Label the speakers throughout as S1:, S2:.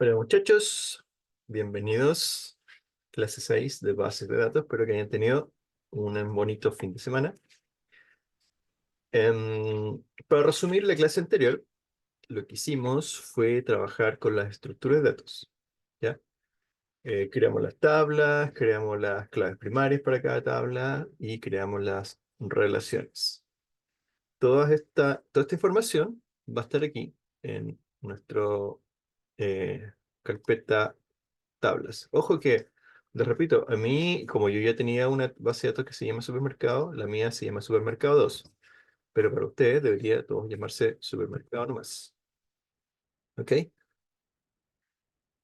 S1: Hola muchachos, bienvenidos. Clase 6 de bases de datos. Espero que hayan tenido un bonito fin de semana. Para resumir la clase anterior, lo que hicimos fue trabajar con las estructuras de datos. ¿Ya? Creamos las tablas, creamos las claves primarias para cada tabla y creamos las relaciones. Toda esta información va a estar aquí en nuestro carpeta tablas. Ojo que, les repito, a mí, como yo ya tenía una base de datos que se llama supermercado, la mía se llama supermercado 2. Pero para ustedes debería todos llamarse supermercado nomás. ¿Ok?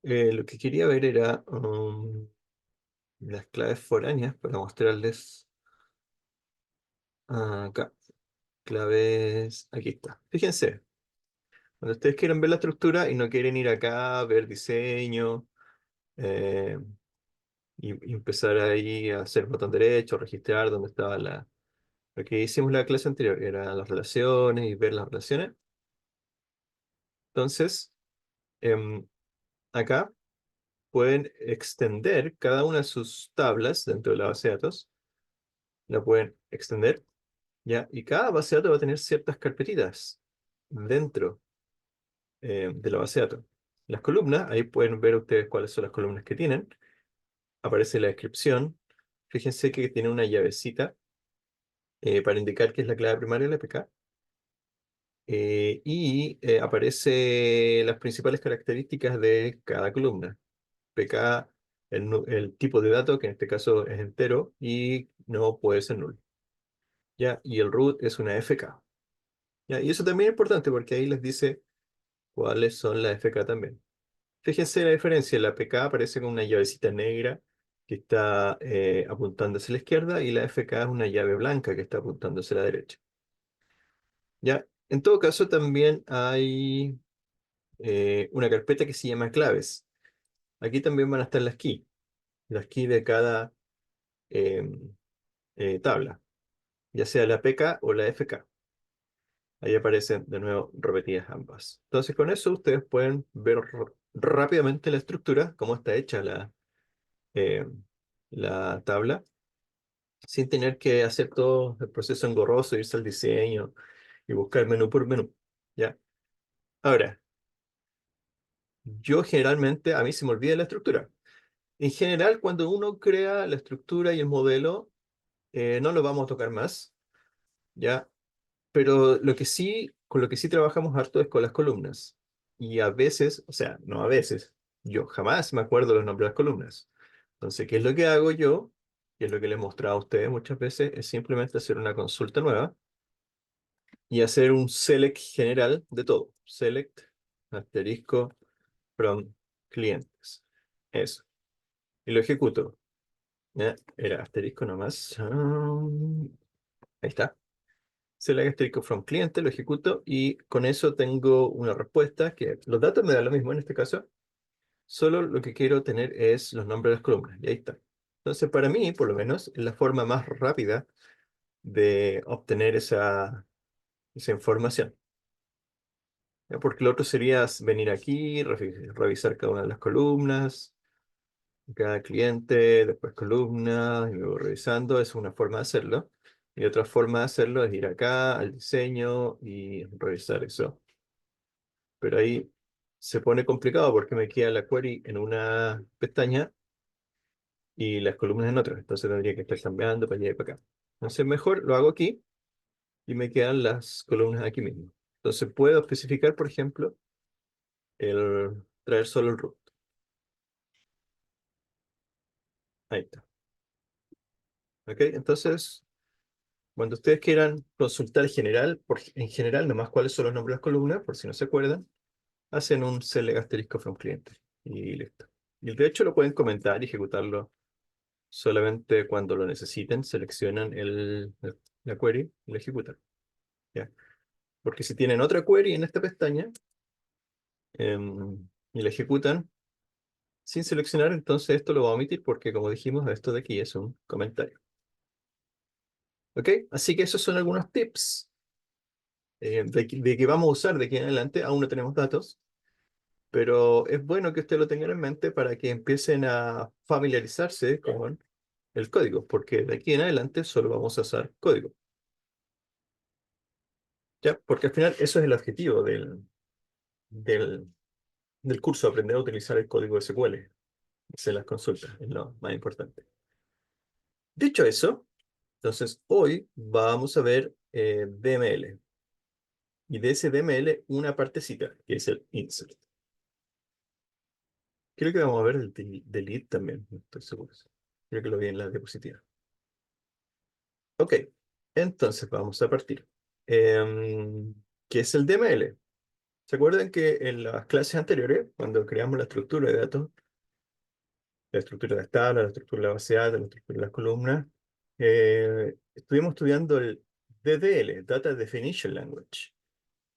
S1: Lo que quería ver era las claves foráneas para mostrarles acá. Claves, aquí está. Fíjense, cuando ustedes quieren ver la estructura y no quieren ir acá a ver diseño, eh, y empezar ahí a hacer botón derecho, registrar dónde estaba lo que hicimos en la clase anterior, era las relaciones y ver las relaciones. Entonces, em, acá pueden extender cada una de sus tablas dentro de la base de datos. La pueden extender, ¿ya? Y cada base de datos va a tener ciertas carpetitas dentro de la base de datos. Las columnas, ahí pueden ver ustedes cuáles son las columnas que tienen. Aparece la descripción. Fíjense que tiene una llavecita para indicar que es la clave primaria de la APK. Aparece las principales características de cada columna. PK, el tipo de dato, que en este caso es entero, y no puede ser null. ¿Ya? Y el root es una FK. ¿Ya? Y eso también es importante porque ahí les dice cuáles son las FK también. Fíjense la diferencia, la PK aparece con una llavecita negra que está apuntando hacia la izquierda y la FK es una llave blanca que está apuntando hacia la derecha. ¿Ya? En todo caso, también hay una carpeta que se llama claves. Aquí también van a estar las keys de cada eh, tabla, ya sea la PK o la FK. Ahí aparecen de nuevo repetidas ambas. Entonces con eso ustedes pueden ver rápidamente la estructura, cómo está hecha eh, la tabla, sin tener que hacer todo el proceso engorroso, irse al diseño y buscar menú por menú. ¿Ya? Ahora, yo generalmente, a mí se me olvida la estructura. En general, cuando uno crea la estructura y el modelo, no lo vamos a tocar más, ¿ya? Pero con lo que sí trabajamos harto es con las columnas. Y a veces, o sea, no a veces, yo jamás me acuerdo los nombres de las columnas. Entonces, ¿qué es lo que hago yo? Y es lo que les he mostrado a ustedes muchas veces, es simplemente hacer una consulta nueva y hacer un select general de todo. Select, asterisco, from clientes. Eso. Y lo ejecuto. ¿Ya? Era asterisco nomás. Ahí está. Select asterisco from cliente, lo ejecuto y con eso tengo una respuesta que los datos me dan lo mismo en este caso. Solo lo que quiero tener es los nombres de las columnas. Y ahí está. Entonces, para mí, por lo menos, es la forma más rápida de obtener esa información. ¿Ya? Porque lo otro sería venir aquí, revisar cada una de las columnas, cada cliente, después columnas, y luego revisando. Es una forma de hacerlo. Y otra forma de hacerlo es ir acá al diseño y revisar eso. Pero ahí se pone complicado porque me queda la query en una pestaña y las columnas en otra. Entonces tendría que estar cambiando para allá y para acá. Entonces mejor lo hago aquí y me quedan las columnas aquí mismo. Entonces puedo especificar, por ejemplo, traer solo el root. Ahí está. ¿Ok? Entonces, cuando ustedes quieran consultar en general, nomás cuáles son los nombres de las columnas, por si no se acuerdan, hacen un select asterisco from cliente. Y listo. Y de hecho lo pueden comentar y ejecutarlo solamente cuando lo necesiten, seleccionan la query y la ejecutan. ¿Ya? Porque si tienen otra query en esta pestaña y la ejecutan sin seleccionar, entonces esto lo va a omitir porque, como dijimos, esto de aquí es un comentario. ¿Ok? Así que esos son algunos tips de que vamos a usar de aquí en adelante. Aún no tenemos datos, pero es bueno que ustedes lo tengan en mente para que empiecen a familiarizarse con el código, porque de aquí en adelante solo vamos a usar código. ¿Ya? Porque al final eso es el objetivo del, del curso, aprender a utilizar el código SQL. Hacer las consultas, es lo más importante. Dicho eso, entonces hoy vamos a ver DML. Y de ese DML una partecita, que es el insert. Creo que vamos a ver el delete también, no estoy seguro. Creo que lo vi en la diapositiva. Ok, entonces vamos a partir. ¿Qué es el DML? ¿Se acuerdan que en las clases anteriores, cuando creamos la estructura de datos, la estructura de las tablas, la estructura de la base de datos, la estructura de las columnas, estuvimos estudiando el DDL, Data Definition Language,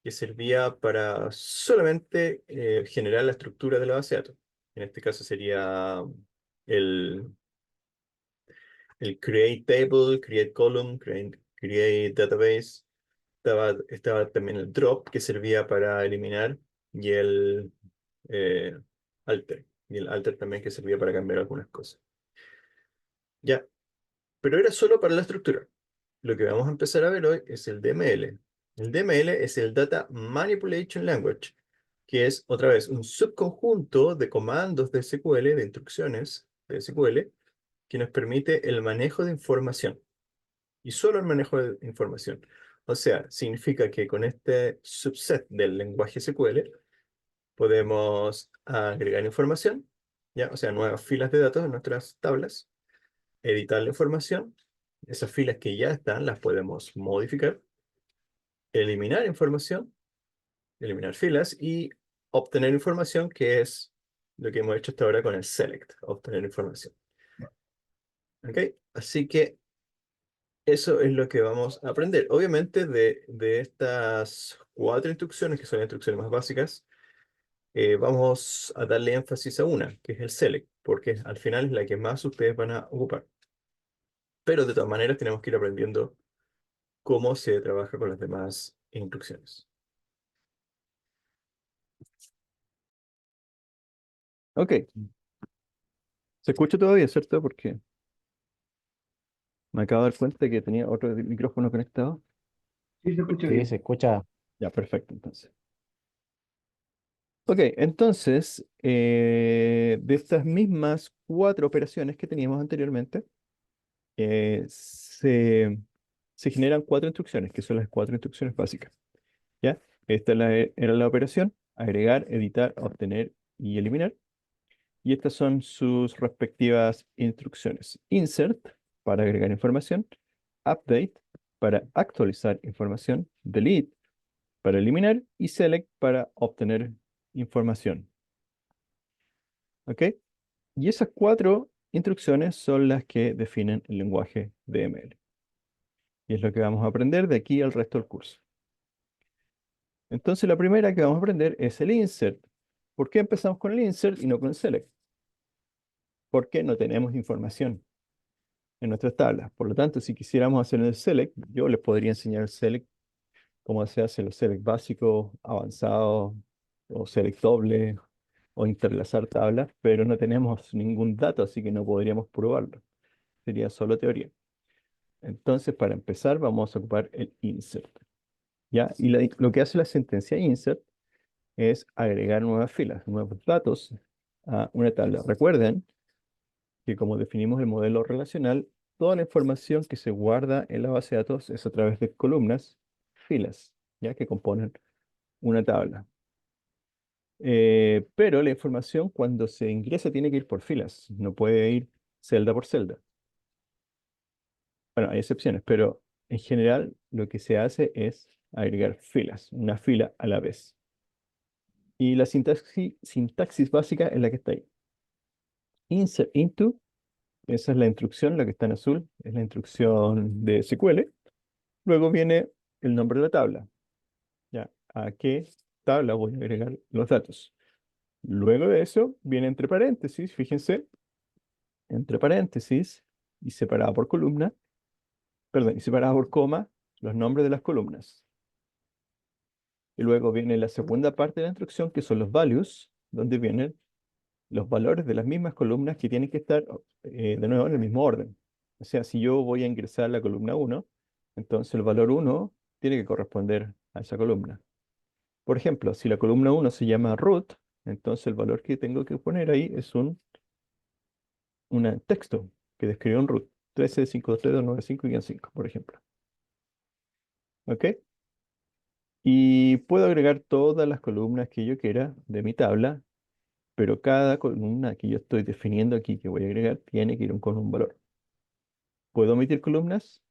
S1: que servía para solamente generar la estructura de la base de datos? En este caso sería el, el create table, create column, create database. Estaba también el drop, que servía para eliminar, y el eh, alter. Y el alter también, que servía para cambiar algunas cosas. Ya, pero era solo para la estructura. Lo que vamos a empezar a ver hoy es el DML. El DML es el Data Manipulation Language, que es otra vez un subconjunto de comandos de SQL, de instrucciones de SQL, que nos permite el manejo de información. Y solo el manejo de información. O sea, significa que con este subset del lenguaje SQL podemos agregar información, ¿ya? O sea, nuevas filas de datos en nuestras tablas, editar la información. Esas filas que ya están las podemos modificar, eliminar información, eliminar filas y obtener información, que es lo que hemos hecho hasta ahora con el select, obtener información. ¿Ok? Así que eso es lo que vamos a aprender. Obviamente de estas cuatro instrucciones, que son las instrucciones más básicas, vamos a darle énfasis a una, que es el select, porque al final es la que más ustedes van a ocupar. Pero de todas maneras tenemos que ir aprendiendo cómo se trabaja con las demás instrucciones. Ok, se escucha todavía, ¿cierto? Porque me acabo de dar cuenta que tenía otro micrófono conectado.
S2: Sí, se escucha
S3: Sí,
S2: bien.
S3: se escucha.
S1: Ya, perfecto, entonces. Ok, entonces, de estas mismas cuatro operaciones que teníamos anteriormente, eh, se, se generan cuatro instrucciones, que son las cuatro instrucciones básicas. ¿Ya? Esta era la operación: agregar, editar, obtener y eliminar. Y estas son sus respectivas instrucciones. Insert, para agregar información; update, para actualizar información; delete, para eliminar; y select, para obtener información. ¿Ok? Y esas cuatro instrucciones son las que definen el lenguaje DML. Y es lo que vamos a aprender de aquí al resto del curso. Entonces la primera que vamos a aprender es el insert. ¿Por qué empezamos con el insert y no con el select? Porque no tenemos información en nuestras tablas. Por lo tanto, si quisiéramos hacer el select, yo les podría enseñar el select, cómo se hace los select básicos, avanzados, o select doble, o interlazar tablas, pero no tenemos ningún dato, así que no podríamos probarlo. Sería solo teoría. Entonces, para empezar, vamos a ocupar el insert. ¿Ya? Y lo que hace la sentencia insert es agregar nuevas filas, nuevos datos a una tabla. Recuerden que, como definimos el modelo relacional, toda la información que se guarda en la base de datos es a través de columnas, filas, ya que componen una tabla. Pero la información, cuando se ingresa, tiene que ir por filas, no puede ir celda por celda. Bueno, hay excepciones, pero en general lo que se hace es agregar filas, una fila a la vez. Y la sintaxis básica es la que está ahí. Insert into, esa es la instrucción, la que está en azul, es la instrucción de SQL. Luego viene el nombre de la tabla. ¿Ya? ¿A qué tabla voy a agregar los datos? Luego de eso viene entre paréntesis, fíjense, entre paréntesis y separada por columna, perdón, y separada por coma, los nombres de las columnas. Y luego viene la segunda parte de la instrucción, que son los values, donde vienen los valores de las mismas columnas que tienen que estar de nuevo en el mismo orden. O sea, si yo voy a ingresar la columna uno, entonces el valor uno tiene que corresponder a esa columna. Por ejemplo, si la columna uno se llama root, entonces el valor que tengo que poner ahí es un texto que describe un root. 13.5.3.2.9.5 por ejemplo. ¿Ok? Y puedo agregar todas las columnas que yo quiera de mi tabla, pero cada columna que yo estoy definiendo aquí que voy a agregar tiene que ir con un valor. ¿Puedo omitir columnas?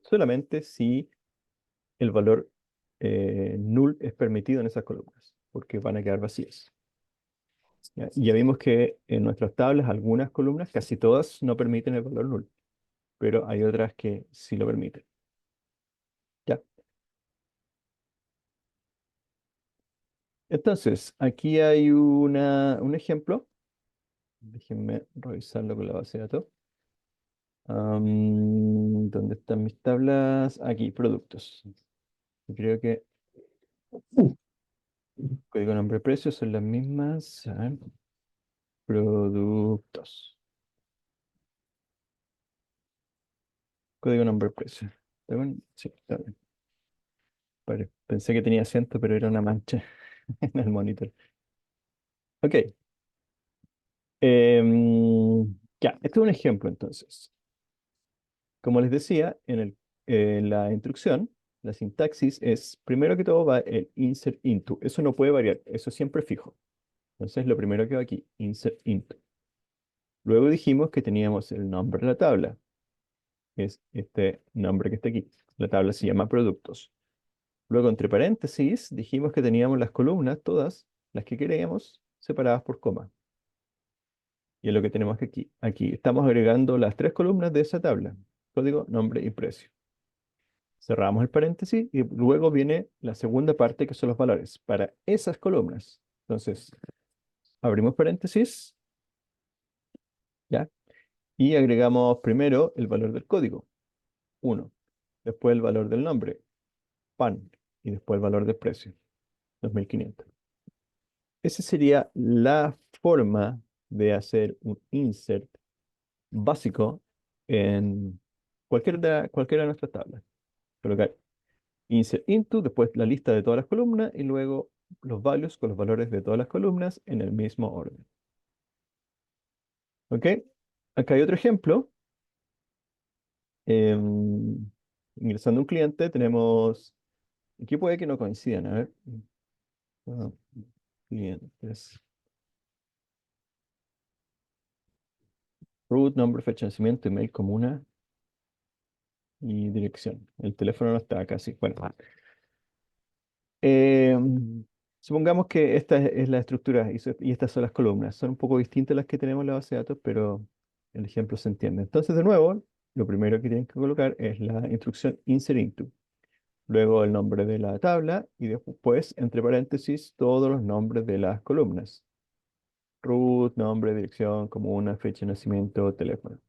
S1: Solamente si el valor null es permitido en esas columnas, porque van a quedar vacías. ¿Ya? Y ya vimos que en nuestras tablas algunas columnas, casi todas, no permiten el valor null, pero hay otras que sí lo permiten. ¿Ya? Entonces, aquí hay un ejemplo. Déjenme revisarlo con la base de datos. ¿Dónde están mis tablas? Aquí, productos. Yo creo que código nombre precio son las mismas. A ver, productos. Código nombre precio. ¿Está bien? Sí, está bien. Pensé que tenía acento, pero era una mancha en el monitor. Ok. Ya, este es un ejemplo entonces. Como les decía, en la instrucción, la sintaxis es, primero que todo va el insert into. Eso no puede variar, eso es siempre fijo. Entonces, lo primero que va aquí, insert into. Luego dijimos que teníamos el nombre de la tabla, es este nombre que está aquí. La tabla se llama productos. Luego, entre paréntesis, dijimos que teníamos las columnas, todas las que queríamos, separadas por coma. Y es lo que tenemos que aquí. Aquí estamos agregando las tres columnas de esa tabla. Código, nombre y precio. Cerramos el paréntesis y luego viene la segunda parte que son los valores para esas columnas. Entonces, abrimos paréntesis, ¿ya? Y agregamos primero el valor del código, 1. Después el valor del nombre, pan. Y después el valor del precio, 2.500. Esa sería la forma de hacer un insert básico en cualquiera de nuestras tablas. Colocar insert into, después la lista de todas las columnas y luego los values con los valores de todas las columnas en el mismo orden. ¿Ok? Acá hay otro ejemplo. Em, Ingresando un cliente tenemos... Aquí puede que no coincidan. A ver. Ah, clientes. Root, nombre, fecha de nacimiento, email, comuna y dirección. El teléfono no está acá, sí. Bueno. Supongamos que esta es la estructura y estas son las columnas. Son un poco distintas las que tenemos en la base de datos, pero el ejemplo se entiende. Entonces, de nuevo, lo primero que tienen que colocar es la instrucción insert into. Luego el nombre de la tabla y después, entre paréntesis, todos los nombres de las columnas. Root, nombre, dirección, comuna, fecha de nacimiento, teléfono.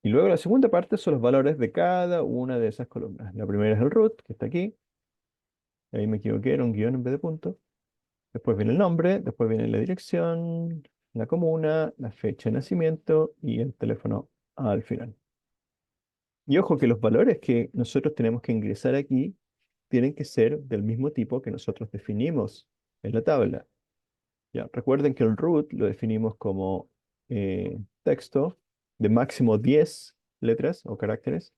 S1: Y luego la segunda parte son los valores de cada una de esas columnas. La primera es el root, que está aquí. Ahí me equivoqué, era un guión en vez de punto. Después viene el nombre, después viene la dirección, la comuna, la fecha de nacimiento y el teléfono al final. Y ojo que los valores que nosotros tenemos que ingresar aquí tienen que ser del mismo tipo que nosotros definimos en la tabla. Ya, recuerden que el root lo definimos como texto de máximo 10 letras o caracteres.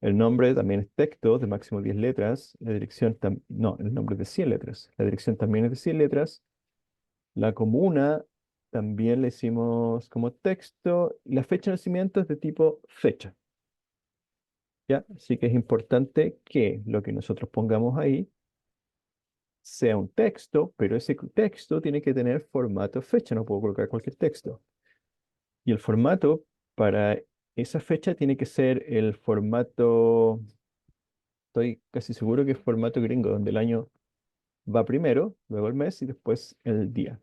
S1: El nombre también es texto de máximo 10 letras. La dirección no, el nombre es de 100 letras. La dirección también es de 100 letras. La comuna también le hicimos como texto y la fecha de nacimiento es de tipo fecha. ¿Ya? Así que es importante que lo que nosotros pongamos ahí sea un texto, pero ese texto tiene que tener formato fecha, no puedo colocar cualquier texto. Y el formato para esa fecha tiene que ser el formato, estoy casi seguro que es formato gringo, donde el año va primero, luego el mes y después el día.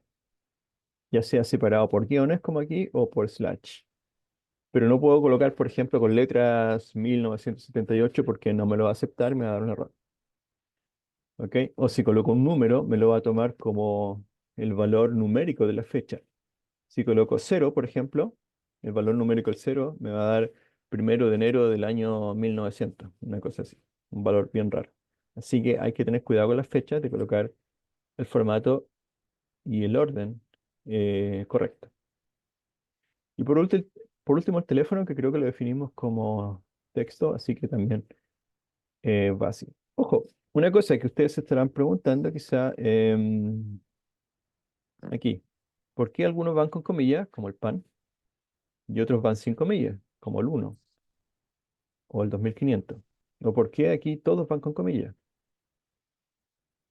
S1: Ya sea separado por guiones como aquí o por slash. Pero no puedo colocar, por ejemplo, con letras 1978 porque no me lo va a aceptar, me va a dar un error. ¿ok? O si coloco un número, me lo va a tomar como el valor numérico de la fecha. Si coloco cero, por ejemplo, el valor numérico del cero me va a dar 1 de enero del año 1900, una cosa así, un valor bien raro. Así que hay que tener cuidado con las fechas de colocar el formato y el orden correcto. Y por último, el teléfono, que creo que lo definimos como texto, así que también va así. Ojo, una cosa que ustedes se estarán preguntando quizá aquí, ¿por qué algunos van con comillas, como el pan, y otros van sin comillas, como el uno o el 2500? ¿O por qué aquí todos van con comillas?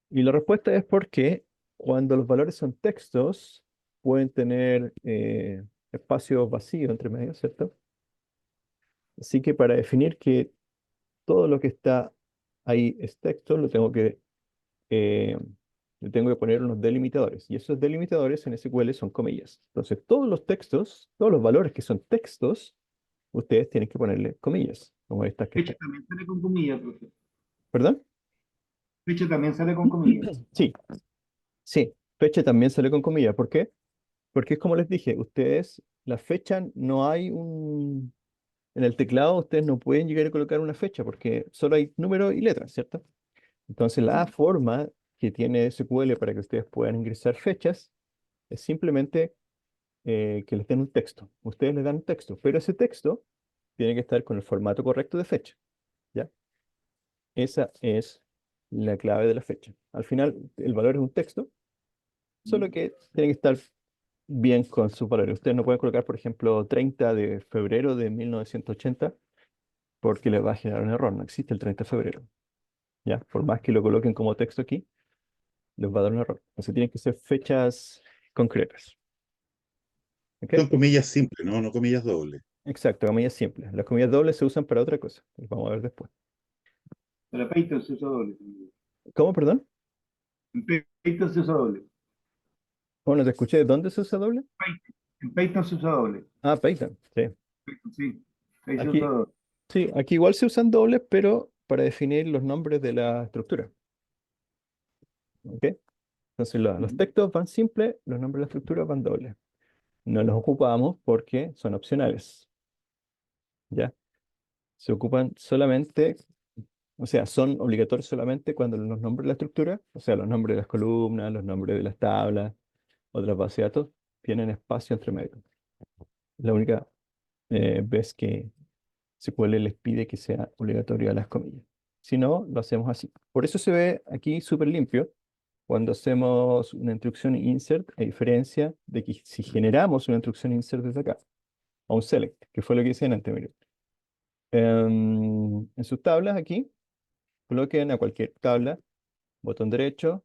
S1: Y la respuesta es porque cuando los valores son textos, pueden tener espacios vacíos entre medio, ¿cierto? Así que para definir que todo lo que está ahí es texto, eh, le tengo que poner unos delimitadores. Y esos delimitadores en SQL son comillas. Entonces, todos los textos, todos los valores que son textos, ustedes tienen que ponerle comillas, como estas que
S2: Fecha
S1: están.
S2: también sale con comillas, profe.
S1: ¿Perdón?
S2: Fecha también sale con comillas.
S1: Sí, sí. Fecha también sale con comillas. ¿Por qué? Porque es como les dije, ustedes, la fecha no hay un... En el teclado ustedes no pueden llegar a colocar una fecha porque solo hay números y letras, ¿cierto? Entonces la forma que tiene SQL para que ustedes puedan ingresar fechas es simplemente que les den un texto. Ustedes les dan un texto, pero ese texto tiene que estar con el formato correcto de fecha, ¿ya? Esa es la clave de la fecha. Al final, el valor es un texto, solo que tiene que estar bien con sus valores. Ustedes no pueden colocar, por ejemplo, 30 de febrero de 1980 porque les va a generar un error. No existe el 30 de febrero, ¿ya? Por más que lo coloquen como texto aquí, les va a dar un error. Entonces tienen que ser fechas concretas, ¿ok?
S3: Son comillas simples, ¿no? No comillas dobles.
S1: Exacto, comillas simples. Las comillas dobles se usan para otra cosa. Las vamos a ver después.
S2: Para Python se usa doble.
S1: ¿Cómo, perdón?
S2: En Python se usa doble.
S1: Bueno, te escuché. ¿Dónde se usa doble?
S2: Python. En Python se usa doble.
S1: Ah, Python. Sí.
S2: Sí, ahí se usa
S1: Aquí,
S2: doble.
S1: sí, aquí igual se usan dobles, pero para definir los nombres de la estructura. ¿Ok? Entonces los
S2: Ujú.
S1: textos van simples, los nombres de la estructura van dobles. No los ocupamos porque son opcionales. ¿Ya? Se ocupan solamente, o sea, son obligatorios solamente cuando los nombres de la estructura, o sea, los nombres de las columnas, los nombres de las tablas, otras bases de datos, tienen espacio entre medio. La única vez que SQL les pide que sea obligatorio a las comillas. Si no, lo hacemos así. Por eso se ve aquí súper limpio cuando hacemos una instrucción insert, a diferencia de que si generamos una instrucción insert desde acá, o un select, que fue lo que hice antes, miren. En sus tablas aquí, coloquen a cualquier tabla, botón derecho,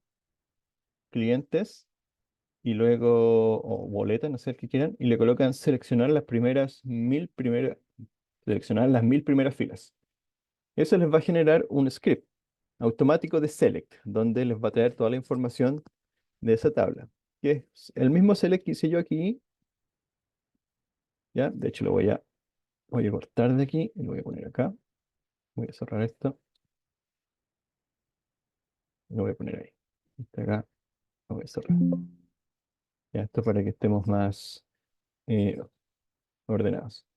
S1: clientes, y luego, o boleta, no sé el que quieran, y le colocan seleccionar las 1000 primeras filas. Eso les va a generar un script automático de select, donde les va a traer toda la información de esa tabla, que es el mismo select que hice yo aquí, ¿ya? De hecho, voy a cortar de aquí y lo voy a poner acá. Voy a cerrar esto y lo voy a poner ahí. Este acá lo voy a cerrar. Ya, esto para que estemos más eh, ordenados.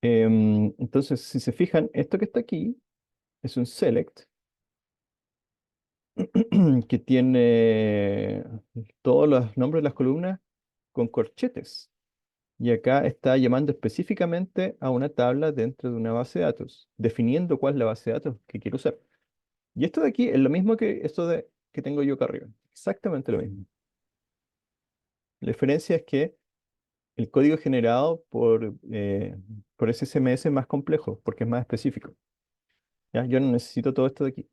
S1: Entonces, si se fijan, esto que está aquí es un select que tiene todos los nombres de las columnas con corchetes. Y acá está llamando específicamente a una tabla dentro de una base de datos, definiendo cuál es la base de datos que quiero usar. Y esto de aquí es lo mismo que esto que tengo yo acá arriba. Exactamente lo mismo. La diferencia es que el código generado por ese CMS es más complejo, porque es más específico. ¿Ya? Yo no necesito todo esto de aquí.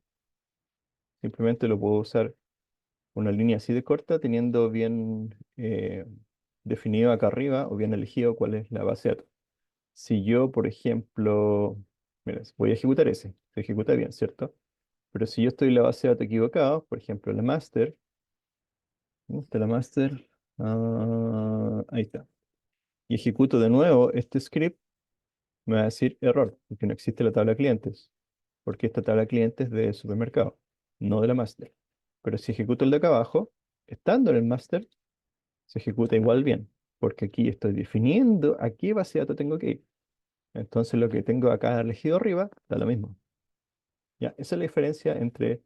S1: Simplemente lo puedo usar una línea así de corta, teniendo bien definido acá arriba o bien elegido cuál es la base de datos. Si yo, por ejemplo, mira, voy a ejecutar ese, se ejecuta bien, ¿cierto? Pero si yo estoy en la base de datos equivocado, por ejemplo, la master, ¿dónde está la master? Ah, ahí está. Y ejecuto de nuevo este script, me va a decir error, porque no existe la tabla clientes, porque esta tabla clientes es de supermercado. no de la master. Pero si ejecuto el de acá abajo, estando en el master, se ejecuta igual bien, porque aquí estoy definiendo a qué base de datos tengo que ir. Entonces lo que tengo acá elegido arriba da lo mismo. Ya, esa es la diferencia entre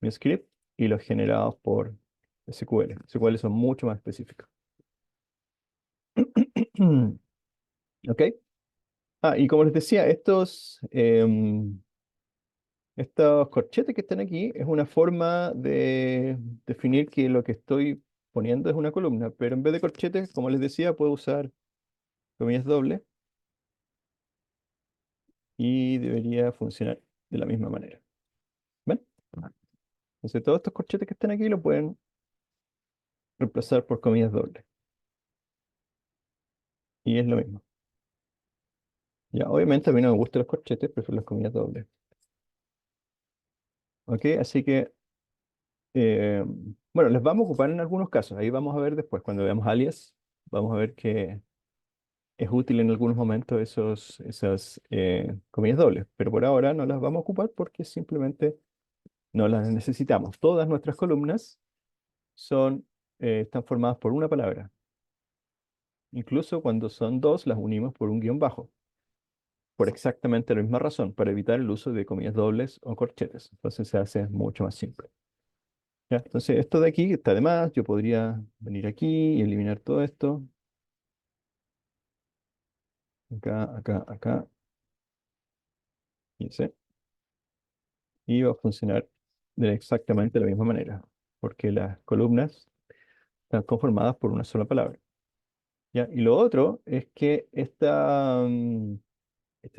S1: mi script y los generados por SQL. SQL son mucho más específicos. ¿Ok? Ah, y como les decía, estos corchetes que están aquí es una forma de definir que lo que estoy poniendo es una columna, pero en vez de corchetes, como les decía, puedo usar comillas dobles y debería funcionar de la misma manera. ¿Ven? Entonces todos estos corchetes que están aquí lo pueden reemplazar por comillas dobles. Y es lo mismo. Ya, obviamente a mí no me gustan los corchetes, prefiero las comillas dobles. ¿Ok? Así que, eh, bueno, les vamos a ocupar en algunos casos. Ahí vamos a ver después, cuando veamos alias, vamos a ver que es útil en algunos momentos esas comillas dobles. Pero por ahora no las vamos a ocupar porque simplemente no las necesitamos. Todas nuestras columnas están formadas por una palabra. Incluso cuando son dos, las unimos por un guión bajo, por exactamente la misma razón, para evitar el uso de comillas dobles o corchetes. Entonces se hace mucho más simple. ¿Ya? Entonces esto de aquí está de más, yo podría venir aquí y eliminar todo esto. Acá, acá, acá, y ese. Y va a funcionar de exactamente la misma manera, porque las columnas están conformadas por una sola palabra. ¿Ya? Y lo otro es que este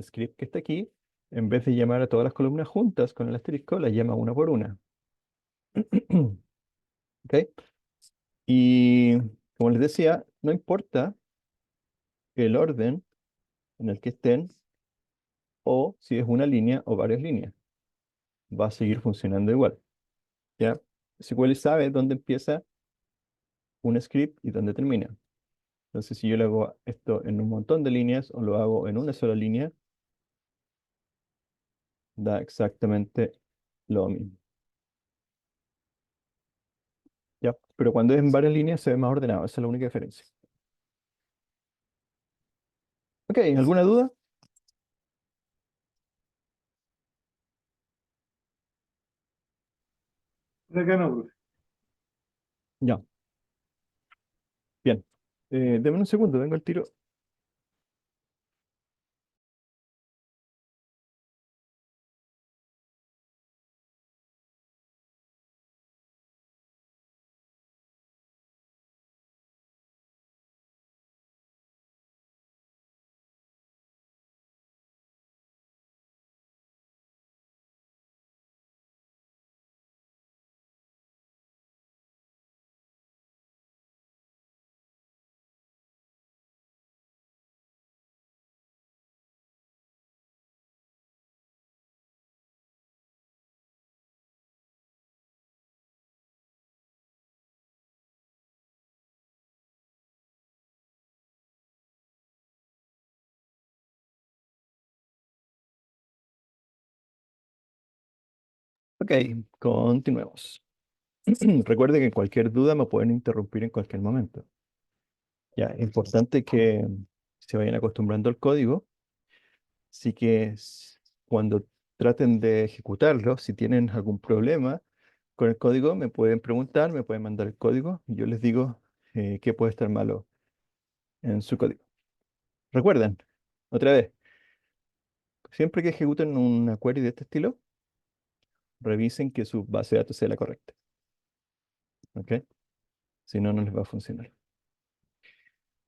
S1: script que está aquí, en vez de llamar a todas las columnas juntas con el asterisco, las llama una por una. ¿Ok? Y como les decía, no importa el orden en el que estén o si es una línea o varias líneas, va a seguir funcionando igual. ¿Ya? SQL sabe dónde empieza un script y dónde termina. Entonces, si yo le hago esto en un montón de líneas o lo hago en una sola línea, da exactamente lo mismo. ¿Ya? Pero cuando es en varias líneas se ve más ordenado, esa es la única diferencia. Ok, ¿alguna duda?
S2: Por acá no, profe.
S1: Ya, bien. Deme un segundo, vengo al tiro. Ok, continuemos. Recuerde que cualquier duda me pueden interrumpir en cualquier momento. Ya, es importante que se vayan acostumbrando al código. Así que cuando traten de ejecutarlo, si tienen algún problema con el código, me pueden preguntar, me pueden mandar el código y yo les digo qué puede estar malo en su código. Recuerden, otra vez, siempre que ejecuten una query de este estilo, revisen que su base de datos sea la correcta. ¿Ok? Si no, no les va a funcionar.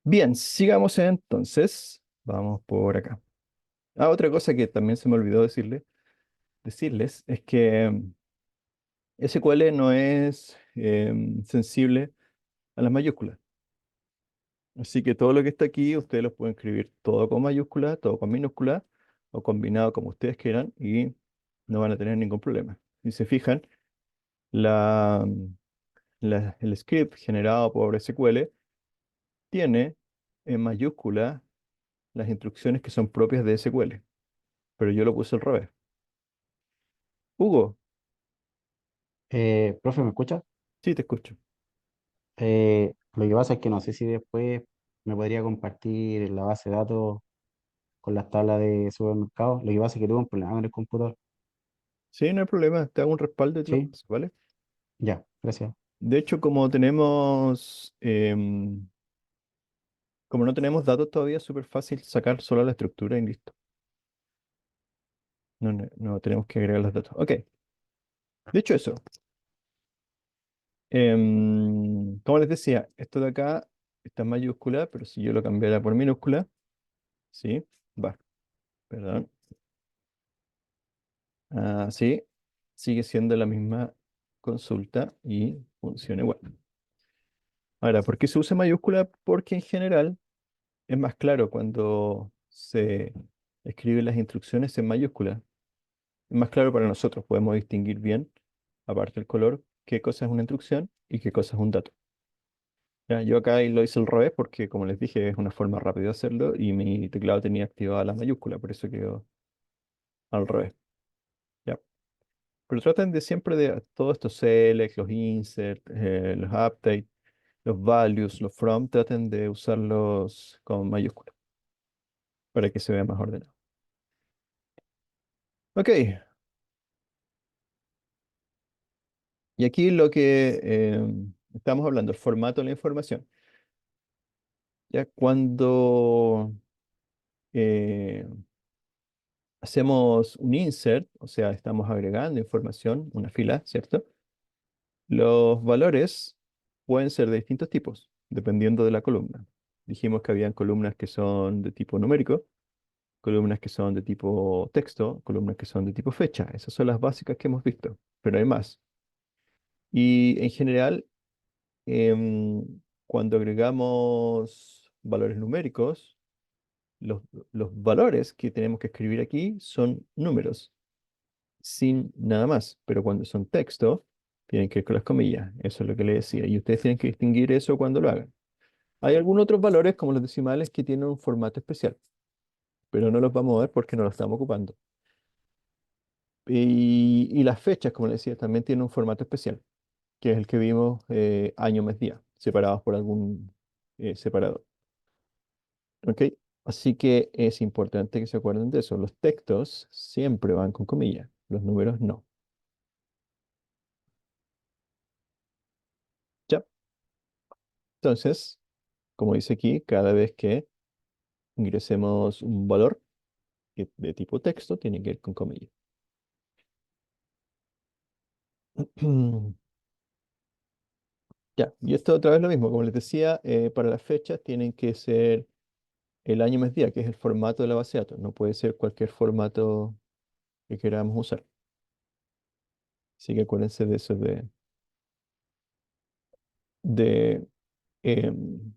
S1: Bien, sigamos entonces. Vamos por acá. Ah, otra cosa que también se me olvidó decirles es que SQL no es sensible a las mayúsculas. Así que todo lo que está aquí, ustedes lo pueden escribir todo con mayúsculas, todo con minúsculas, o combinado como ustedes quieran, y no van a tener ningún problema. Si se fijan, la, el script generado por SQL tiene en mayúscula las instrucciones que son propias de SQL, pero yo lo puse al revés. Hugo,
S4: Profe, ¿me escucha?
S1: Sí, te escucho.
S4: Lo que pasa es que no sé si después me podría compartir la base de datos con las tablas de supermercado. Lo que pasa es que tuve un problema en el computador.
S1: Sí, no hay problema, te hago un respaldo y te lo
S4: Sí,
S1: paso, ¿vale?
S4: ya, gracias.
S1: De hecho, como no tenemos datos todavía, es súper fácil sacar solo la estructura y listo. No tenemos que agregar los datos. Ok, dicho eso, como les decía, esto de acá está en mayúscula, pero si yo lo cambiara por minúscula, sí, va, perdón, sí, sigue siendo la misma consulta y funciona igual. Ahora, ¿por qué se usa mayúscula? Porque en general es más claro cuando se escriben las instrucciones en mayúscula. Es más claro para nosotros, podemos distinguir bien, aparte del color, qué cosa es una instrucción y qué cosa es un dato. Ya, yo acá lo hice al revés porque, como les dije, es una forma rápida de hacerlo y mi teclado tenía activada la mayúscula, por eso quedó al revés. Ya. Pero traten de siempre de todos estos select, los insert, los update, los values, los from, traten de usarlos con mayúscula para que se vea más ordenado. Ok, y aquí lo que estamos hablando, el formato de la información. Ya cuando eh, hacemos un insert, o sea, estamos agregando información, una fila, ¿cierto? Los valores pueden ser de distintos tipos, dependiendo de la columna. Dijimos que habían columnas que son de tipo numérico, columnas que son de tipo texto, columnas que son de tipo fecha. Esas son las básicas que hemos visto, pero hay más. Y en general, cuando agregamos valores numéricos, los, los valores que tenemos que escribir aquí son números, sin nada más. Pero cuando son texto, tienen que ir con las comillas. Eso es lo que le decía. Y ustedes tienen que distinguir eso cuando lo hagan. Hay algunos otros valores, como los decimales, que tienen un formato especial, pero no los vamos a ver porque no los estamos ocupando. Y las fechas, como les decía, también tienen un formato especial, que es el que vimos año, mes, día, separados por algún separador. ¿Ok? Así que es importante que se acuerden de eso. Los textos siempre van con comillas, los números no. ¿Ya? Entonces, como dice aquí, cada vez que ingresemos un valor de tipo texto, tiene que ir con comillas. Ya, y esto otra vez lo mismo, como les decía, para las fechas tienen que ser el año mes día, que es el formato de la base de datos. No puede ser cualquier formato que queramos usar. Así que acuérdense de eso de em,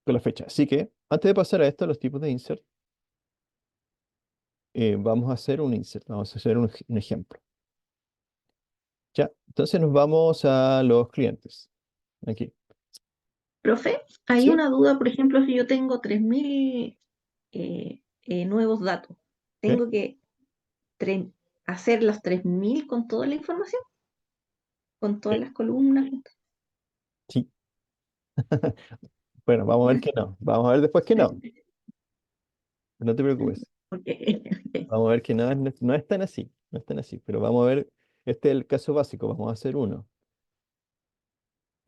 S1: con la fecha. Así que antes de pasar a esto, los tipos de insert, vamos a hacer un insert, vamos a hacer un ejemplo. Ya, entonces nos vamos a los clientes. Aquí.
S5: Profe, hay
S1: ¿Sí?
S5: una duda, por ejemplo, si yo tengo 3.000 nuevos datos,
S1: ¿Ok?
S5: ¿tengo que tre- hacer los 3.000 con toda la información? ¿Con todas
S1: Sí.
S5: las columnas?
S1: Sí. Bueno, vamos a ver que no. Vamos a ver después que no. No te preocupes.
S5: Ok,
S1: Vamos a ver que no es tan así. No es tan así. Pero vamos a ver. Este es el caso básico. Vamos a hacer uno.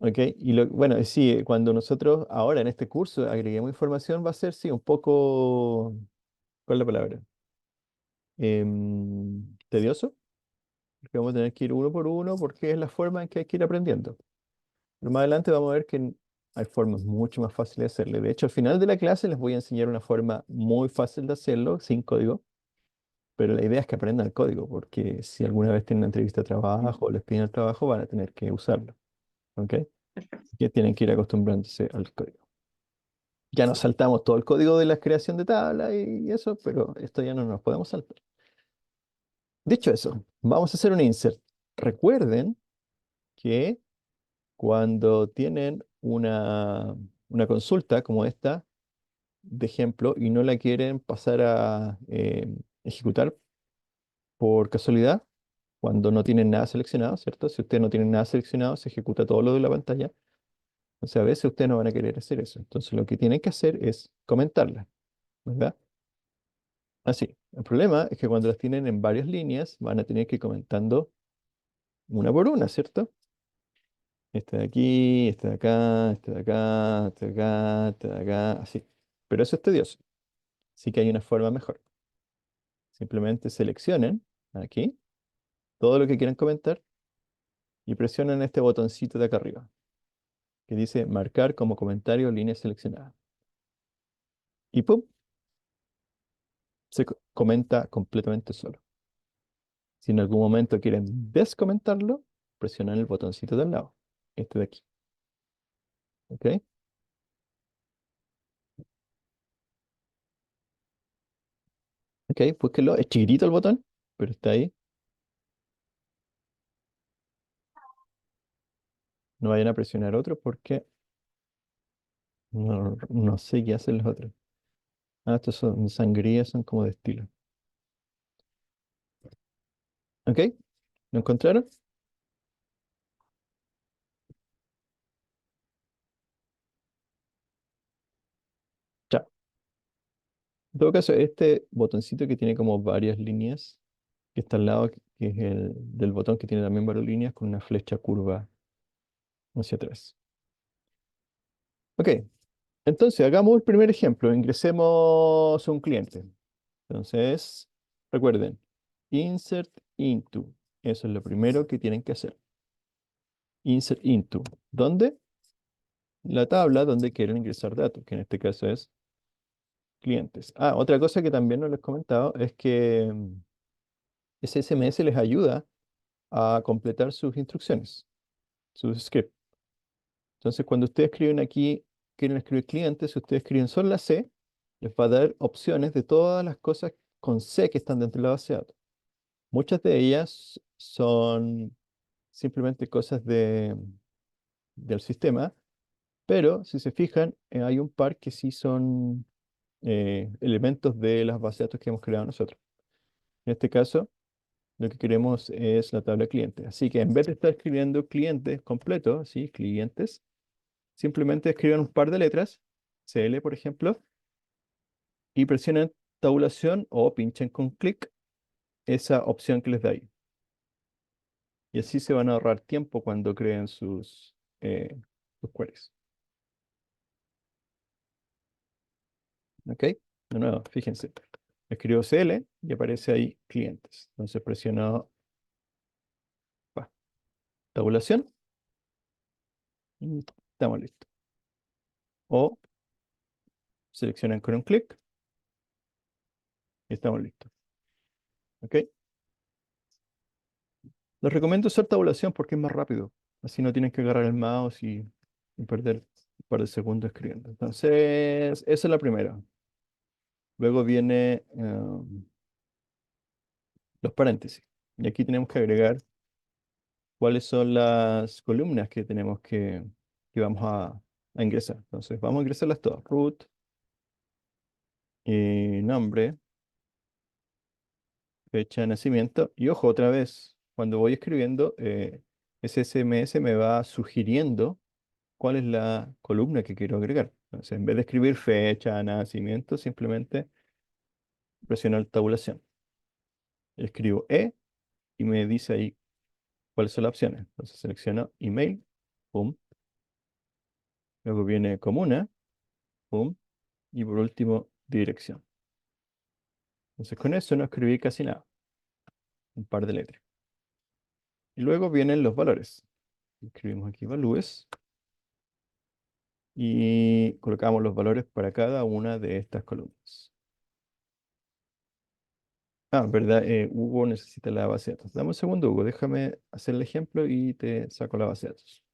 S1: ¿Ok? Y bueno, sí, cuando nosotros ahora en este curso agreguemos información, va a ser, sí, un poco. ¿Cuál es la palabra? Tedioso. Porque vamos a tener que ir uno por uno porque es la forma en que hay que ir aprendiendo. Pero más adelante vamos a ver que hay formas mucho más fáciles de hacerlo. De hecho, al final de la clase les voy a enseñar una forma muy fácil de hacerlo, sin código, pero la idea es que aprendan el código, porque si alguna vez tienen una entrevista de trabajo o les piden el trabajo, van a tener que usarlo. ¿Ok?
S5: perfecto.
S1: Así que tienen que ir acostumbrándose al código. Ya nos saltamos todo el código de la creación de tabla y eso, pero esto ya no nos podemos saltar. Dicho eso, vamos a hacer un insert. Recuerden que cuando tienen una consulta como esta, de ejemplo, y no la quieren pasar a ejecutar por casualidad, cuando no tienen nada seleccionado, ¿cierto? Si ustedes no tienen nada seleccionado, se ejecuta todo lo de la pantalla. O sea, a veces ustedes no van a querer hacer eso. Entonces lo que tienen que hacer es comentarla, ¿verdad? Así. El problema es que cuando las tienen en varias líneas, van a tener que ir comentando una por una, ¿cierto? Este de aquí, este de acá, este de acá, este de acá, este de acá, así. Pero eso es tedioso. Así que hay una forma mejor. Simplemente seleccionen aquí todo lo que quieran comentar y presionen este botoncito de acá arriba, que dice marcar como comentario línea seleccionada. Y ¡pum! Se comenta completamente solo. Si en algún momento quieren descomentarlo, presionan el botoncito de al lado, este de aquí. ¿Ok? Ok, pues que es chiquitito el botón, pero está ahí. No vayan a presionar otro porque no sé qué hacen los otros. Ah, estos son sangrías, son como de estilo. ¿Ok? ¿Lo encontraron? Ya. En todo caso, este botoncito que tiene como varias líneas, que está al lado, que es el del botón que tiene también varias líneas con una flecha curva hacia atrás. Ok, entonces hagamos el primer ejemplo. Ingresemos un cliente. Entonces, recuerden, insert into. Eso es lo primero que tienen que hacer. Insert into. ¿Dónde? La tabla donde quieren ingresar datos, que en este caso es clientes. Ah, otra cosa que también no les he comentado es que SSMS les ayuda a completar sus instrucciones, sus scripts. Entonces, cuando ustedes escriben aquí, quieren escribir clientes, si ustedes escriben solo la C, les va a dar opciones de todas las cosas con C que están dentro de la base de datos. Muchas de ellas son simplemente cosas del sistema, pero si se fijan, hay un par que sí son elementos de las bases de datos que hemos creado nosotros. En este caso, lo que queremos es la tabla cliente. Así que en vez de estar escribiendo clientes completo, ¿sí? Clientes, simplemente escriban un par de letras, CL por ejemplo, y presionen tabulación o pinchen con clic esa opción que les da ahí. Y así se van a ahorrar tiempo cuando creen sus queries. ¿Ok? De nuevo, fíjense. Escribo CL y aparece ahí clientes. Entonces presiono tabulación y estamos listos. O seleccionan con un clic y estamos listos. ¿Ok? Les recomiendo usar tabulación porque es más rápido. Así no tienen que agarrar el mouse y perder un par de segundos escribiendo. Entonces, esa es la primera. Luego viene los paréntesis. Y aquí tenemos que agregar cuáles son las columnas que tenemos que vamos a ingresar. Entonces, vamos a ingresarlas todas. Root, nombre, fecha de nacimiento. Y ojo, otra vez, cuando voy escribiendo, SSMS me va sugiriendo cuál es la columna que quiero agregar. Entonces, en vez de escribir fecha, nacimiento, simplemente presiono el tabulación. Escribo y me dice ahí cuáles son las opciones. Entonces selecciono email, pum. Luego viene comuna, pum. Y por último, dirección. Entonces con eso no escribí casi nada. Un par de letras. Y luego vienen los valores. Escribimos aquí valores. Y colocamos los valores para cada una de estas columnas. Ah, verdad, Hugo necesita la base de datos. Dame un segundo, Hugo, déjame hacer el ejemplo y te saco la base de datos.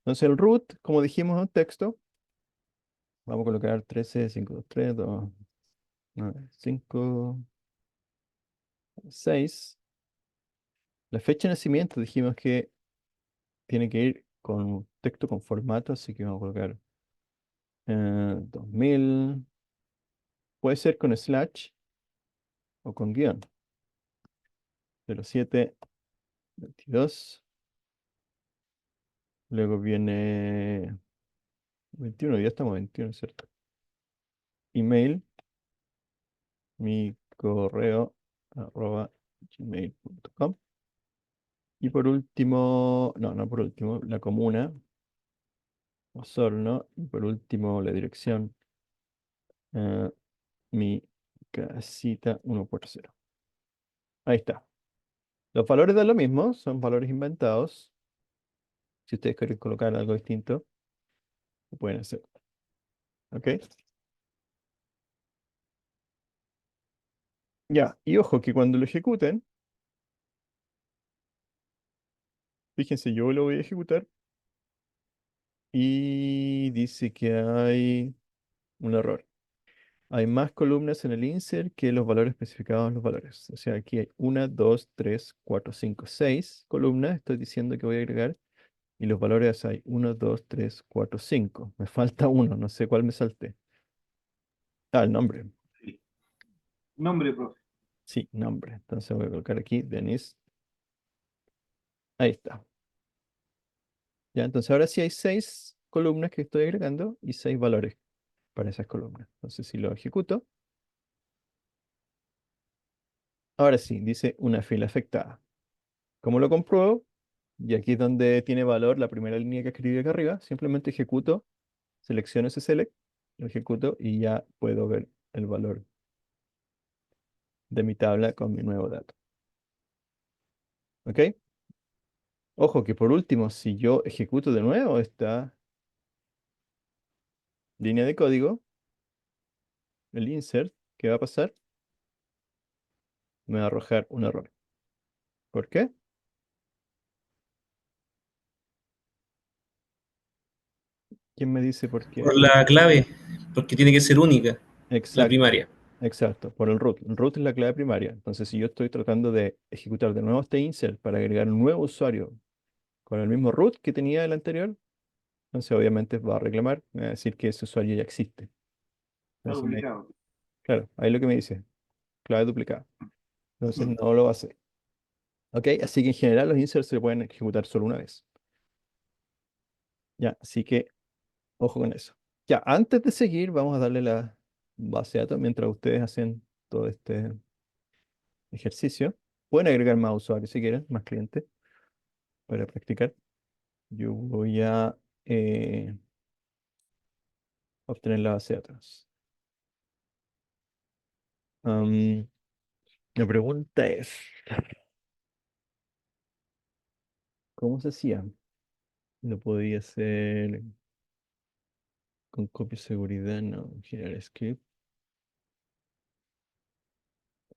S1: Entonces el root, como dijimos en un texto, vamos a colocar 13, 5, 2, 3, 2, 9, 5, 6. La fecha de nacimiento dijimos que tiene que ir con un texto con formato, así que vamos a colocar 2000. Puede ser con slash o con guión. 07 22. Luego viene 21, ya estamos 21, ¿cierto? Email, mi correo @gmail.com. Y por último, no por último, la comuna, Osorno. Y por último, la dirección, eh, mi casita 140. Ahí está. Los valores dan lo mismo, son valores inventados. Si ustedes quieren colocar algo distinto, lo pueden hacer. ¿Ok? Ya, y ojo que cuando lo ejecuten, fíjense, yo lo voy a ejecutar y dice que hay un error. Hay más columnas en el insert que los valores especificados en los valores. O sea, aquí hay 1, 2, 3, 4, 5, 6 columnas. Estoy diciendo que voy a agregar. Y los valores hay 1, 2, 3, 4, 5. Me falta uno, no sé cuál me salté. Ah, el nombre.
S2: Sí. Nombre, profe.
S1: Sí, nombre. Entonces voy a colocar aquí Denis. Ahí está. Ya, entonces ahora sí hay 6 columnas que estoy agregando y 6 valores para esas columnas. Entonces si lo ejecuto, ahora sí, dice una fila afectada. ¿Cómo lo compruebo? Y aquí es donde tiene valor la primera línea que escribí acá arriba. Simplemente ejecuto, selecciono ese select, lo ejecuto y ya puedo ver el valor de mi tabla con mi nuevo dato. ¿Ok? Ojo que por último, si yo ejecuto de nuevo esta línea de código, el insert, ¿qué va a pasar? Me va a arrojar un error. ¿Por qué? ¿Quién me dice por qué?
S6: Por la clave, porque tiene que ser única, la
S1: Exacto,
S6: primaria.
S1: exacto, por el root. El root es la clave primaria. Entonces, si yo estoy tratando de ejecutar de nuevo este insert para agregar un nuevo usuario con el mismo root que tenía el anterior, entonces obviamente va a reclamar, me va a decir que ese usuario ya existe.
S2: Está
S1: Entonces,
S2: duplicado.
S1: claro, ahí lo que me dice, clave duplicada. Entonces no lo va a hacer. ¿Ok? Así que en general los inserts se pueden ejecutar solo una vez. Ya, así que ojo con eso. Ya, antes de seguir, vamos a darle la base de datos mientras ustedes hacen todo este ejercicio. Pueden agregar más usuarios si quieren, más clientes para practicar. Yo voy a obtener la base de datos. Am, la pregunta es, ¿cómo se hacía? ¿Lo podía hacer con copia de seguridad? No, generar script.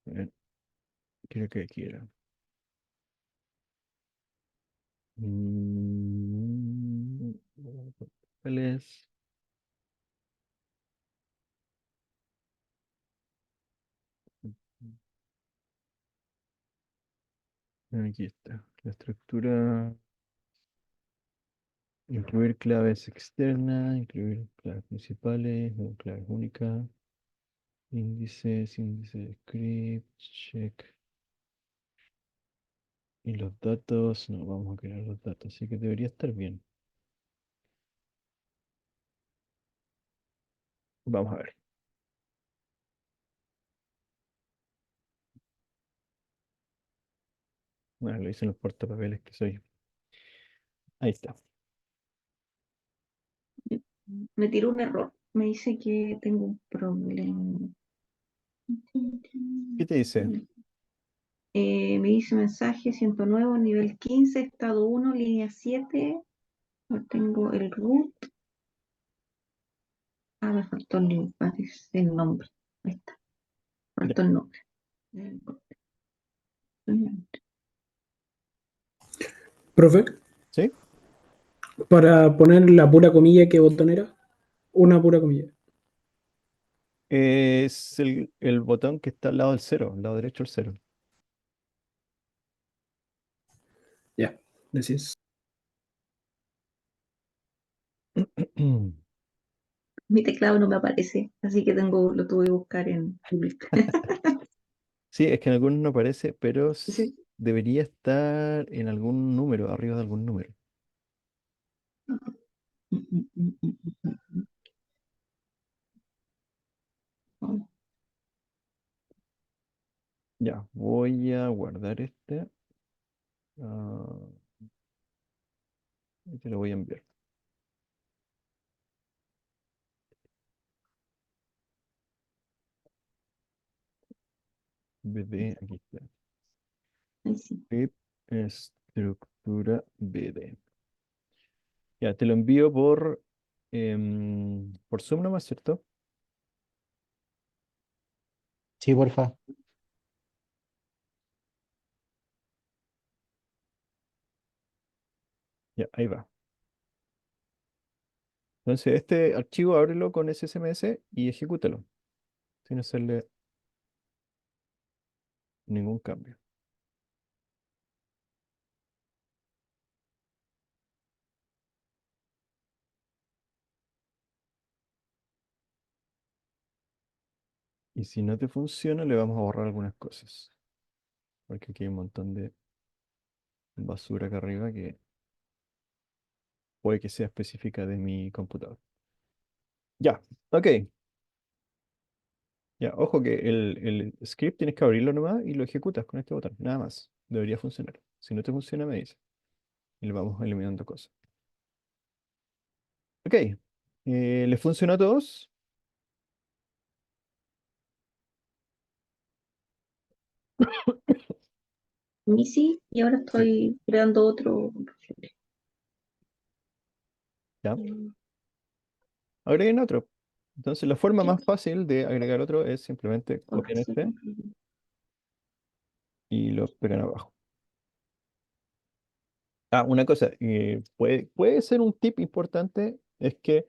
S1: A ver, creo que quiera. Mm, papeles. Aquí está. La estructura. Incluir claves externas, incluir claves principales, o claves únicas. Índices, índice de script, check. Y los datos, no, vamos a crear los datos, así que debería estar bien. Vamos a ver. Bueno, lo hice en los portapapeles que soy. Ahí está.
S5: Me tiró un error. Me dice que tengo un problema.
S1: ¿Qué te dice?
S5: Me dice mensaje 109, nivel 15, estado 1, línea 7. No tengo el root. Ah, me faltó el nombre. Ahí está.
S1: Ya.
S5: Faltó el nombre.
S7: Profe,
S1: ¿Sí?
S7: para poner la pura comilla, ¿qué botón era? Una pura comilla.
S1: Es el botón que está al lado del cero, al lado derecho del cero.
S7: Ya, decís.
S5: Mi teclado no me aparece, así que lo tuve que buscar en Google.
S1: Sí, es que en algunos no aparece, pero
S5: Sí.
S1: debería estar en algún número, arriba de algún número. Ya, voy a guardar este. ah, y te lo voy a enviar. BD, aquí está.
S5: Ahí sí.
S1: Script, estructura BD. Ya, te lo envío por Zoom nomás, ¿cierto?
S4: Sí, porfa.
S1: Ya, ahí va. Entonces, este archivo ábrelo con SSMS y ejecútalo, sin hacerle ningún cambio. Y si no te funciona, le vamos a borrar algunas cosas. Porque aquí hay un montón de basura acá arriba que puede que sea específica de mi computador. Ya, ok. Ya, ojo que el script tienes que abrirlo nomás y lo ejecutas con este botón. Nada más. Debería funcionar. Si no te funciona, me dice. Y le vamos eliminando cosas. Ok. ¿Les funciona a todos?
S5: A mí sí, y ahora
S3: Sí.
S5: estoy creando otro.
S1: Ya. Agreguen otro. Entonces, la forma
S5: Sí,
S1: más fácil de agregar otro es simplemente copiar
S5: sí,
S1: este y lo pegan abajo. Ah, una cosa, puede ser un tip importante, es que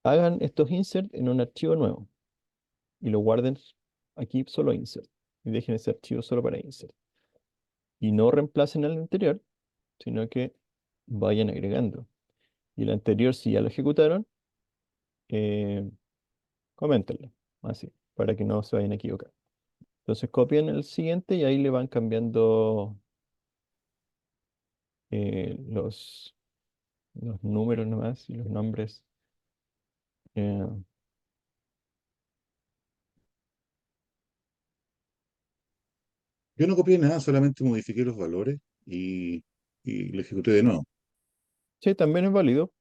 S1: hagan estos insert en un archivo nuevo y lo guarden aquí solo insert y dejen ese archivo solo para insert. Y no reemplacen al anterior, sino que vayan agregando. Y el anterior, si ya lo ejecutaron, eh, coméntenlo, así, para que no se vayan a equivocar. Entonces copian el siguiente y ahí le van cambiando los números nomás y los nombres. eh,
S3: Yo no copié nada, solamente modifiqué los valores y lo ejecuté de nuevo.
S1: sí, también es válido,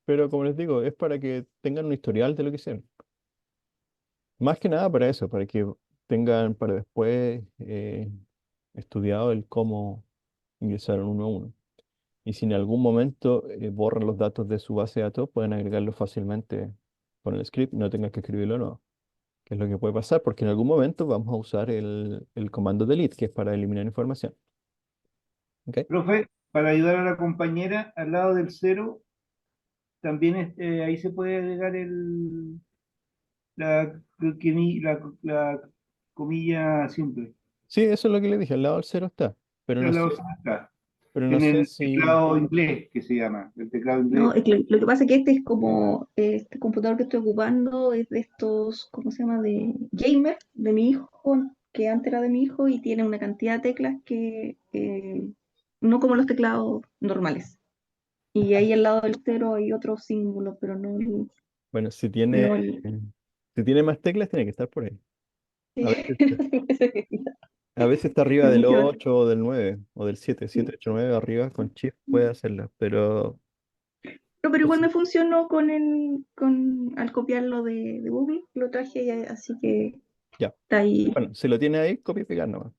S1: pero como les digo, es para que tengan un historial de lo que hicieron. Más que nada para eso, para que tengan para después estudiado el cómo ingresaron uno a uno. Y si en algún momento borran los datos de su base de datos, pueden agregarlo fácilmente con el script, no tengan que escribirlo nuevo. Que es lo que puede pasar, porque en algún momento vamos a usar el comando delete, que es para eliminar información. ¿Ok?
S2: Profe, para ayudar a la compañera, al lado del cero, también ahí se puede agregar la comilla simple.
S1: Sí, eso es lo que le dije, al lado del cero está, pero no
S2: Al lado
S1: sé,
S2: del cero está.
S1: pero no
S2: En
S1: sé
S2: el
S1: si...
S2: teclado inglés, que se llama, el teclado
S5: no,
S2: inglés.
S5: es que lo que pasa es que este es como, este computador que estoy ocupando es de estos, ¿cómo se llama? De gamer, de mi hijo, que antes era de mi hijo y tiene una cantidad de teclas que no como los teclados normales. Y ahí al lado del cero hay otro símbolo, pero no
S1: Bueno,
S5: no el-
S1: si tiene más teclas, tiene que estar por ahí. A veces,
S5: sí.
S1: a veces está arriba del 8 o del 9 o del 7 7 8 9 arriba con shift puede hacerlo, pero
S5: No, pero igual
S1: pues,
S5: me funcionó al copiarlo de Google, lo traje, así que
S1: ya.
S5: está ahí.
S1: Bueno, si lo tiene ahí, copia y pegar nomás.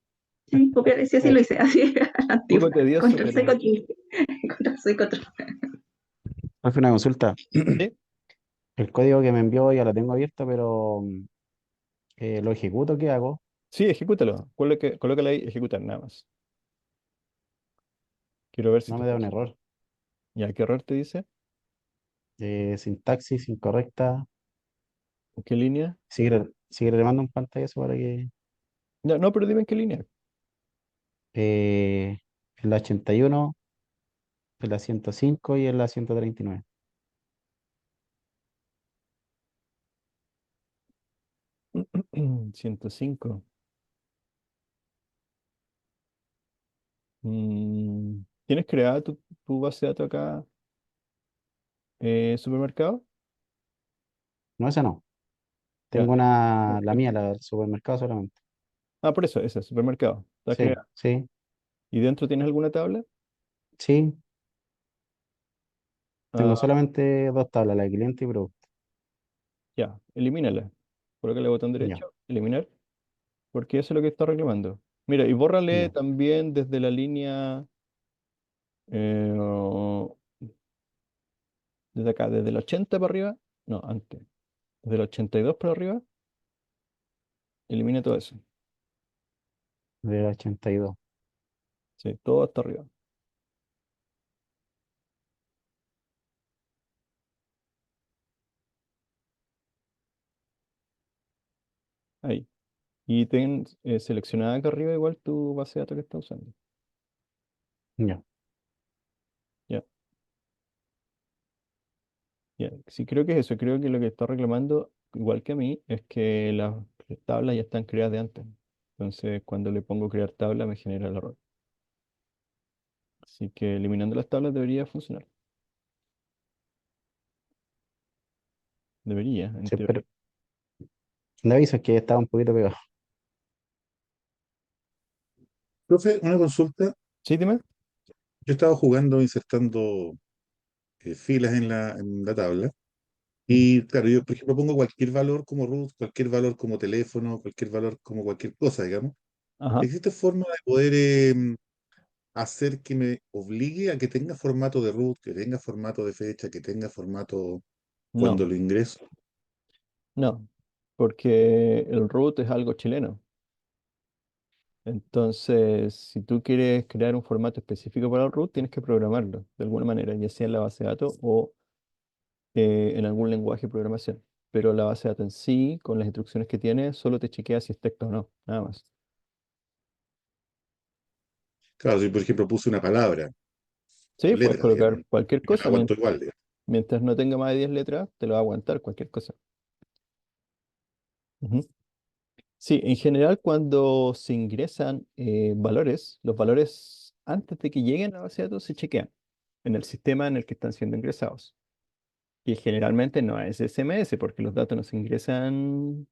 S5: Sí, copiar, sí, así lo
S1: Un
S5: hice, así a la antigua.
S1: poco tedioso,
S5: Control C,
S1: pero
S5: Control V, Control C, Control V.
S4: Hace una consulta.
S1: sí,
S4: El código que me envió ya lo tengo abierto, pero lo ejecuto, ¿qué hago?
S1: sí, ejecútalo. Colócalo ahí, ejecutar nada más. Quiero ver si
S4: No
S1: te
S4: me da un
S1: funciona.
S4: error.
S1: Ya, ¿qué error te dice?
S4: Sintaxis incorrecta.
S1: ¿En qué línea?
S4: Sigue, le mando un pantallazo para que
S1: No, no, pero dime en qué línea.
S4: en la 81, en la 105 y en la 139.
S1: 105. ¿Tienes creada tu base de datos acá, supermercado?
S4: No, esa no.
S1: Ya.
S4: Tengo la mía, la del supermercado solamente.
S1: Ah, por eso, ese, supermercado. Está
S4: Sí,
S1: creada.
S4: sí,
S1: ¿Y dentro tienes alguna tabla?
S4: sí. Tengo
S1: Ah,
S4: solamente dos tablas, la de cliente y producto.
S1: ya, elimínala. Colócale botón
S4: Ya,
S1: derecho, eliminar, porque eso es lo que está reclamando. Mira, y bórrale
S4: ya.
S1: también desde la línea, o desde acá, desde el 80 para arriba, no, antes, desde el 82 para arriba, elimina todo eso.
S4: De 82.
S1: Sí, todo hasta arriba. Ahí. Y ten seleccionada acá arriba igual tu base de datos que estás usando.
S4: Ya.
S1: Ya, ya. Sí, creo que es eso. Creo que lo que está reclamando, igual que a mí, es que las tablas ya están creadas de antes. Entonces, cuando le pongo crear tabla, me genera el error. Así que eliminando las tablas debería funcionar. Debería, en
S4: Sí, pero
S1: teoría.
S4: le aviso que estaba un poquito pegado.
S3: Profe, una consulta.
S1: Sí, dime.
S3: Yo estaba jugando, insertando filas en la tabla.
S1: Ujú.
S3: Y claro, yo, por ejemplo, pongo cualquier valor como root, cualquier valor como teléfono, cualquier valor como cualquier cosa, digamos.
S1: Ajá.
S3: ¿Existe forma de poder hacer que me obligue a que tenga formato de root, que tenga formato de fecha, que tenga formato cuando
S1: No,
S3: lo ingreso?
S1: no. Porque el root es algo chileno. Entonces, si tú quieres crear un formato específico para el root, tienes que programarlo de alguna manera, ya sea en la base de datos o en algún lenguaje de programación. Pero la base de datos en sí, con las instrucciones que tiene, solo te chequea si es texto o no, nada más.
S3: Claro, si por ejemplo puse una palabra
S1: Sí,
S3: con
S1: puedes
S3: letras,
S1: colocar
S3: digamos,
S1: cualquier
S3: me la
S1: cosa,
S3: aguanto igual, digamos.
S1: mientras no tenga más de 10 letras, te lo va a aguantar cualquier cosa. Ujú. Sí, en general cuando se ingresan valores, los valores antes de que lleguen a la base de datos se chequean en el sistema en el que están siendo ingresados. Y generalmente no es SMS porque los datos no se ingresan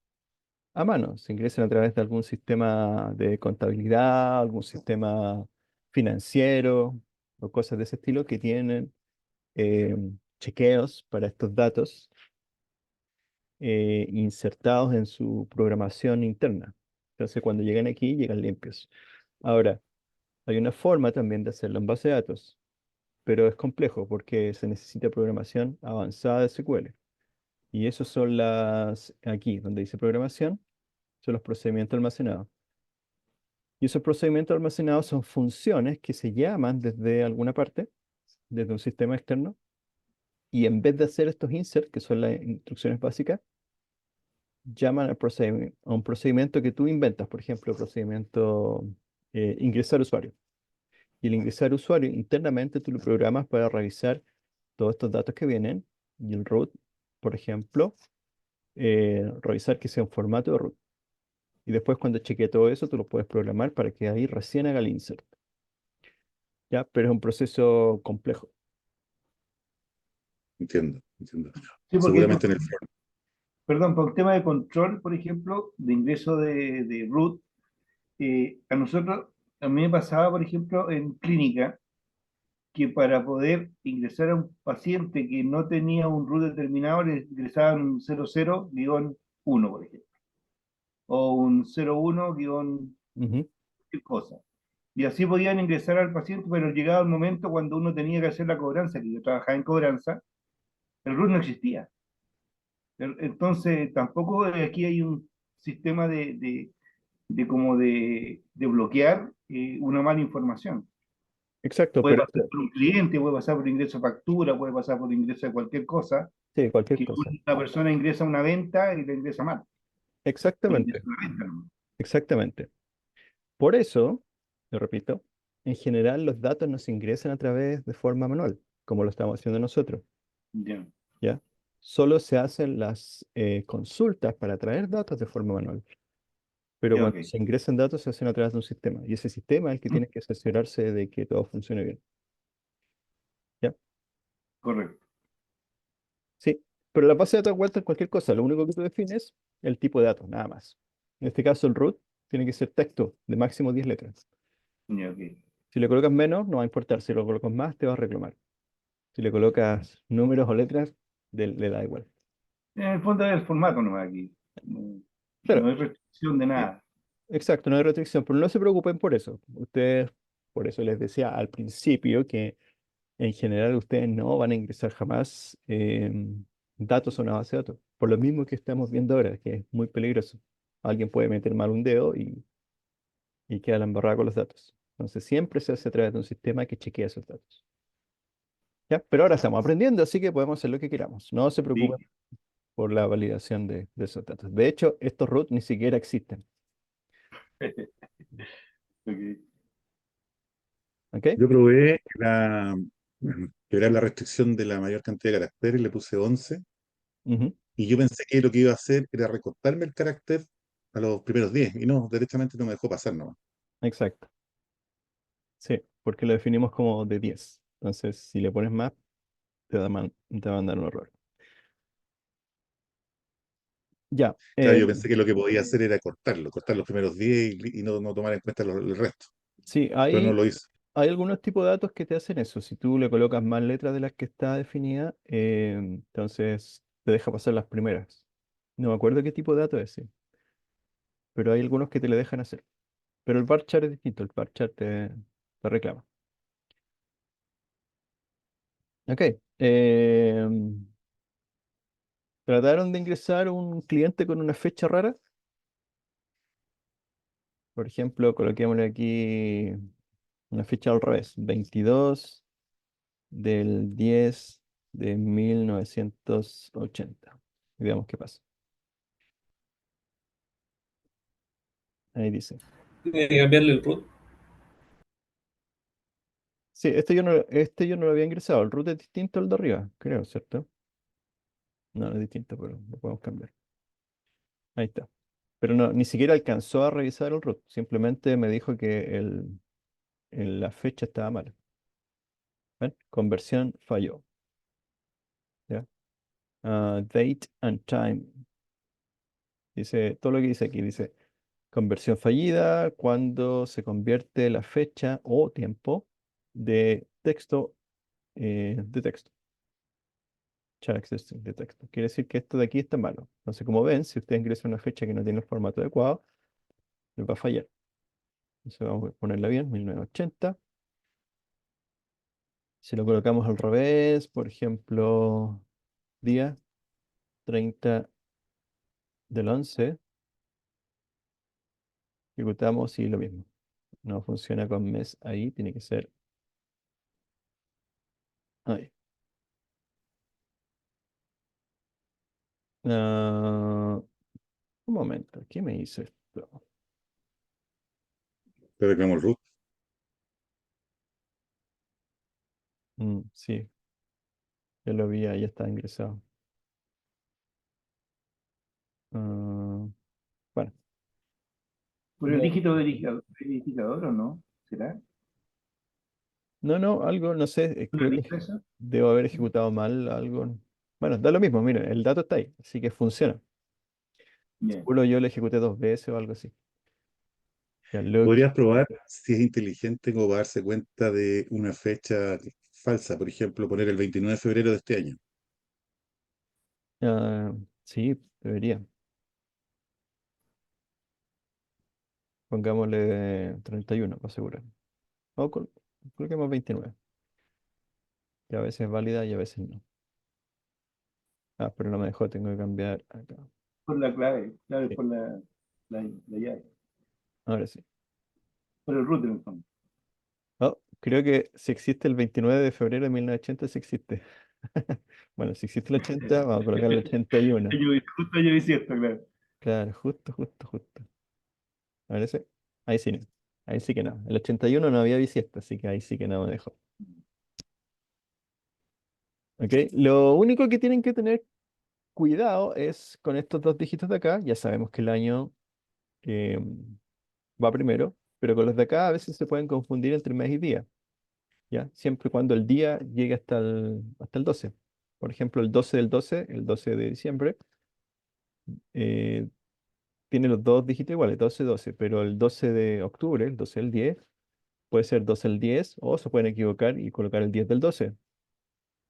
S1: a mano, se ingresan a través de algún sistema de contabilidad, algún sistema financiero o cosas de ese estilo que tienen eh, chequeos para estos datos insertados en su programación interna. Entonces, cuando llegan aquí, llegan limpios. Ahora, hay una forma también de hacerlo en base de datos, pero es complejo porque se necesita programación avanzada de SQL. Y esos son aquí donde dice programación, son los procedimientos almacenados. Y esos procedimientos almacenados son funciones que se llaman desde alguna parte, desde un sistema externo, y en vez de hacer estos insert, que son las instrucciones básicas, llaman a un procedimiento que tú inventas, por ejemplo, el procedimiento ingresar usuario. Y el ingresar usuario internamente tú lo programas para revisar todos estos datos que vienen y el root, por ejemplo, revisar que sea un formato de root. Y después cuando chequee todo eso, tú lo puedes programar para que ahí recién haga el insert. ¿Ya? Pero es un proceso complejo.
S3: Entiendo, entiendo.
S2: Sí, porque,
S3: Seguramente en el front.
S2: perdón, por un tema de control, por ejemplo, de ingreso de root, a mí me pasaba, por ejemplo, en clínica, que para poder ingresar a un paciente que no tenía un root determinado, le ingresaban un 00-1, por ejemplo, o un 01-
S1: Ujú.
S2: qué cosa. Y así podían ingresar al paciente, pero llegaba el momento cuando uno tenía que hacer la cobranza, que yo trabajaba en cobranza, el root no existía. Entonces, tampoco aquí hay un sistema de bloquear una mala información.
S1: Exacto,
S2: Puede
S1: pero
S2: pasar por un cliente, puede pasar por ingreso de factura, puede pasar por ingreso de cualquier cosa,
S1: sí, cualquier
S2: que
S1: cosa.
S2: una persona ingresa una venta y le ingresa mal. Pero ingresa
S1: Exactamente,
S2: una venta, ¿no?
S1: exactamente. Por eso, lo repito, en general los datos no se ingresan a través de forma manual, como lo estamos haciendo nosotros,
S2: Ya.
S1: ¿ya? Solo se hacen las consultas para traer datos de forma manual. pero
S2: Ya,
S1: cuando
S2: ok,
S1: se ingresan datos se hacen a través de un sistema, y ese sistema es el que tiene que asegurarse de que todo funcione bien. ¿Ya?
S2: correcto.
S1: Sí, pero la base de datos aguanta cualquier cosa, lo único que tú defines es el tipo de datos, nada más. En este caso, el root tiene que ser texto de máximo 10 letras.
S2: Ya, ok.
S1: Si le colocas menos, no va a importar. Si lo colocas más, te va a reclamar. Si le colocas números o letras, le da igual.
S2: En el fondo es el formato nomás aquí. No,
S1: Claro,
S2: no hay restricción de nada.
S1: exacto, no hay restricción, pero no se preocupen por eso. Ustedes, por eso les decía al principio que en general ustedes no van a ingresar jamás datos a una base de datos. Por lo mismo que estamos viendo ahora, que es muy peligroso. Alguien puede meter mal un dedo y queda la embarrada con los datos. Entonces siempre se hace a través de un sistema que chequea esos datos. ¿Ya? Pero ahora estamos aprendiendo, así que podemos hacer lo que queramos. No se preocupen
S2: Sí.
S1: por la validación de esos datos. De hecho, estos root ni siquiera existen.
S2: Ok.
S1: ¿Ok?
S3: Yo probé que era la restricción de la mayor cantidad de caracteres, le puse 11,
S1: Ujú,
S3: y yo pensé que lo que iba a hacer era recortarme el carácter a los primeros 10, y no, derechamente no me dejó pasar nomás.
S1: exacto. Sí, porque lo definimos como de 10. Entonces, si le pones más, te va a mandar un error. Ya.
S3: Claro, yo pensé que lo que podía hacer era cortarlo, cortar los primeros 10 y no tomar en cuenta el resto,
S1: Sí,
S3: pero no lo hice.
S1: hay algunos tipos de datos que te hacen eso. Si tú le colocas más letras de las que está definida, entonces te deja pasar las primeras. No me acuerdo qué tipo de dato es, sí, pero hay algunos que te le dejan hacer. Pero el bar chart es distinto, el bar chart te reclama. Ok. ¿Trataron de ingresar un cliente con una fecha rara? Por ejemplo, coloquémosle aquí una fecha al revés, 22 del 10 de 1980. Y veamos qué pasa. Ahí dice.
S6: Tiene que cambiarle el root.
S1: Sí, este yo no lo había ingresado. El root es distinto al de arriba, creo, ¿cierto? No, no es distinto, pero lo podemos cambiar. Ahí está. Pero no, ni siquiera alcanzó a revisar el root. Simplemente me dijo que la fecha estaba mal. ¿Ven? Conversión falló. ¿Ya? Date and time. Dice, todo lo que dice aquí, dice conversión fallida cuando se convierte la fecha o tiempo de texto. Char accessing de texto. Quiere decir que esto de aquí está malo. Entonces, como ven, si ustedes ingresan una fecha que no tiene el formato adecuado, les va a fallar. Entonces vamos a ponerla bien, 1980. Si lo colocamos al revés, por ejemplo, día 30 del 11, ejecutamos y lo mismo. No funciona con mes ahí, tiene que ser ahí. Ah, un momento, ¿qué me hizo esto?
S3: Te reclamo el root.
S1: Sí, ya lo vi, ahí está ingresado. Ah, bueno,
S2: ¿Por el dígito verificador o no? ¿Será?
S1: no, no, algo, no sé,
S2: ¿Una
S1: creo que
S2: lista esa?
S1: debo haber ejecutado mal algo. Bueno, da lo mismo, miren, el dato está ahí, así que funciona.
S2: Ya.
S1: Seguro yo lo ejecuté 2 veces o algo así. Ya, look,
S3: Podrías probar si es inteligente como para darse cuenta de una fecha falsa, por ejemplo, poner el 29 de febrero de este año.
S1: ah, sí, debería. Pongámosle 31 para asegurar. O coloquemos 29, que a veces es válida y a veces no. Ah, pero no me dejó, tengo que cambiar acá.
S2: Por la clave, clave
S1: Sí,
S2: por la llave.
S1: ahora sí.
S2: Por el root en el fondo.
S1: Oh, creo que si existe el 29 de febrero de 1980, sí existe. Bueno, si existe el 80, vamos a colocar el 81.
S2: Justo yo hice esto, claro.
S1: Claro, justo, justo, justo. A ver ese. Ahí sí no. Ahí sí que no. El 81 no había bisiesto, así que ahí sí que no me dejó. ¿Ok? Lo único que tienen que tener cuidado es con estos dos dígitos de acá. Ya sabemos que el año eh, va primero, pero con los de acá a veces se pueden confundir entre mes y día, ¿ya? Siempre y cuando el día llegue hasta el 12. Por ejemplo, el 12 del 12, el 12 de diciembre, eh, tiene los dos dígitos iguales, 12, 12, pero el 12 de octubre, el 12 del 10, puede ser 12 del 10 o se pueden equivocar y colocar el 10 del 12.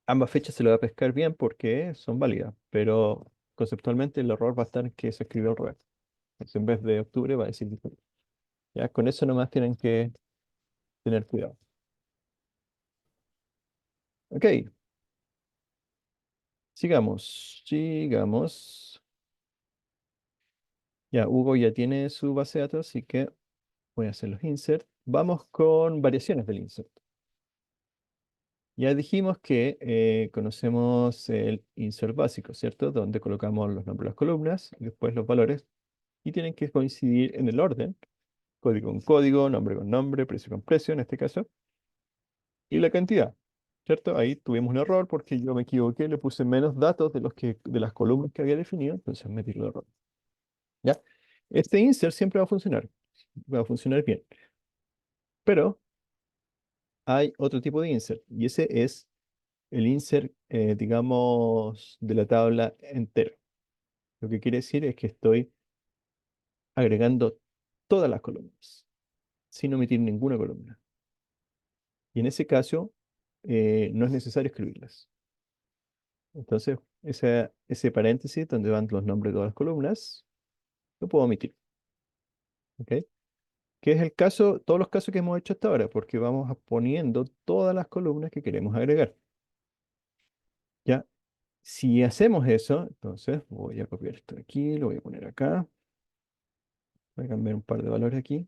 S1: Ambas fechas se le va a pescar bien porque son válidas, pero conceptualmente el error va a estar en que se escribió al revés. Entonces, en vez de octubre va a decir diciembre. Ya, con eso nomás tienen que tener cuidado. Ok, sigamos. Ya, Hugo ya tiene su base de datos, así que voy a hacer los insert. Vamos con variaciones del insert. Ya dijimos que conocemos el insert básico, ¿cierto? Donde colocamos los nombres de las columnas y después los valores y tienen que coincidir en el orden, código con código, nombre con nombre, precio con precio en este caso, y la cantidad, ¿cierto? Ahí tuvimos un error porque yo me equivoqué, le puse menos datos de las columnas que había definido, entonces metí el error. ¿Ya? Este insert siempre va a funcionar bien, pero hay otro tipo de insert y ese es el insert, digamos, de la tabla entera. Lo que quiere decir es que estoy agregando todas las columnas, sin omitir ninguna columna. Y en ese caso, no es necesario escribirlas. Entonces, ese paréntesis donde van los nombres de todas las columnas, lo puedo omitir. ¿Ok? Que es el caso, todos los casos que hemos hecho hasta ahora, porque vamos poniendo todas las columnas que queremos agregar. ¿Ya? Si hacemos eso, entonces voy a copiar esto de aquí, lo voy a poner acá. Voy a cambiar un par de valores aquí.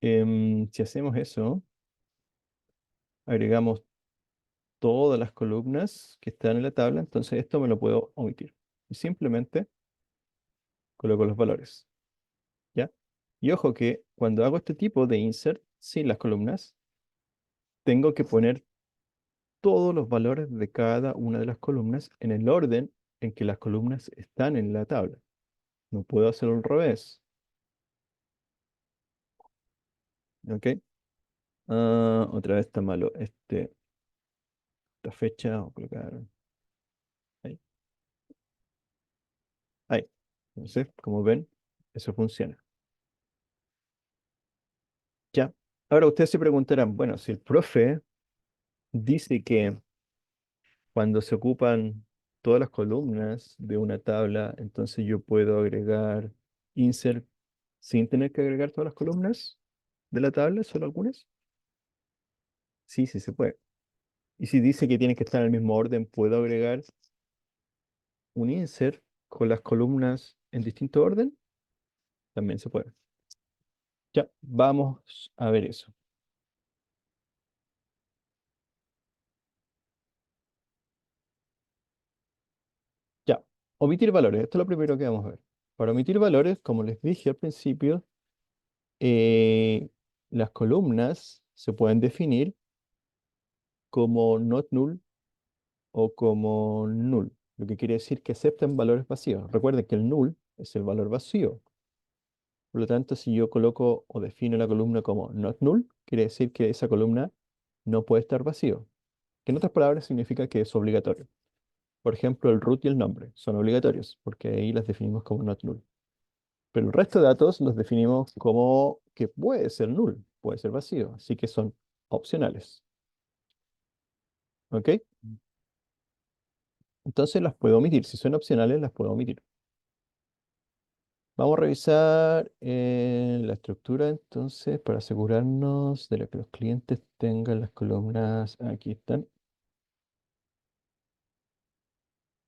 S1: Si hacemos eso, agregamos todas las columnas que están en la tabla, entonces esto me lo puedo omitir. Y simplemente coloco los valores. ¿Ya? Y ojo que cuando hago este tipo de insert sin las columnas, tengo que poner todos los valores de cada una de las columnas en el orden en que las columnas están en la tabla. No puedo hacerlo al revés. ¿Ok? Otra vez está malo. Esta fecha, vamos a colocar ahí. Ahí. Entonces, como ven, eso funciona. Ya. Ahora ustedes se preguntarán, bueno, si el profe dice que cuando se ocupan todas las columnas de una tabla, entonces yo puedo agregar insert sin tener que agregar todas las columnas de la tabla, solo algunas. Sí, sí se puede. Y si dice que tiene que estar en el mismo orden, ¿puedo agregar un insert con las columnas en distinto orden? También se puede. Ya, vamos a ver eso. Ya, omitir valores. Esto es lo primero que vamos a ver. Para omitir valores, como les dije al principio, eh, las columnas se pueden definir como not null o como null, lo que quiere decir que aceptan valores vacíos. Recuerden que el null es el valor vacío. Por lo tanto, si yo coloco o defino la columna como not null, quiere decir que esa columna no puede estar vacío. Que en otras palabras significa que es obligatorio. Por ejemplo, el root y el nombre son obligatorios, porque ahí las definimos como not null. Pero el resto de datos los definimos como que puede ser null, puede ser vacío, así que son opcionales. ¿Ok? Entonces las puedo omitir. Si son opcionales, las puedo omitir. Vamos a revisar la estructura entonces para asegurarnos de que los clientes tengan las columnas. Aquí están.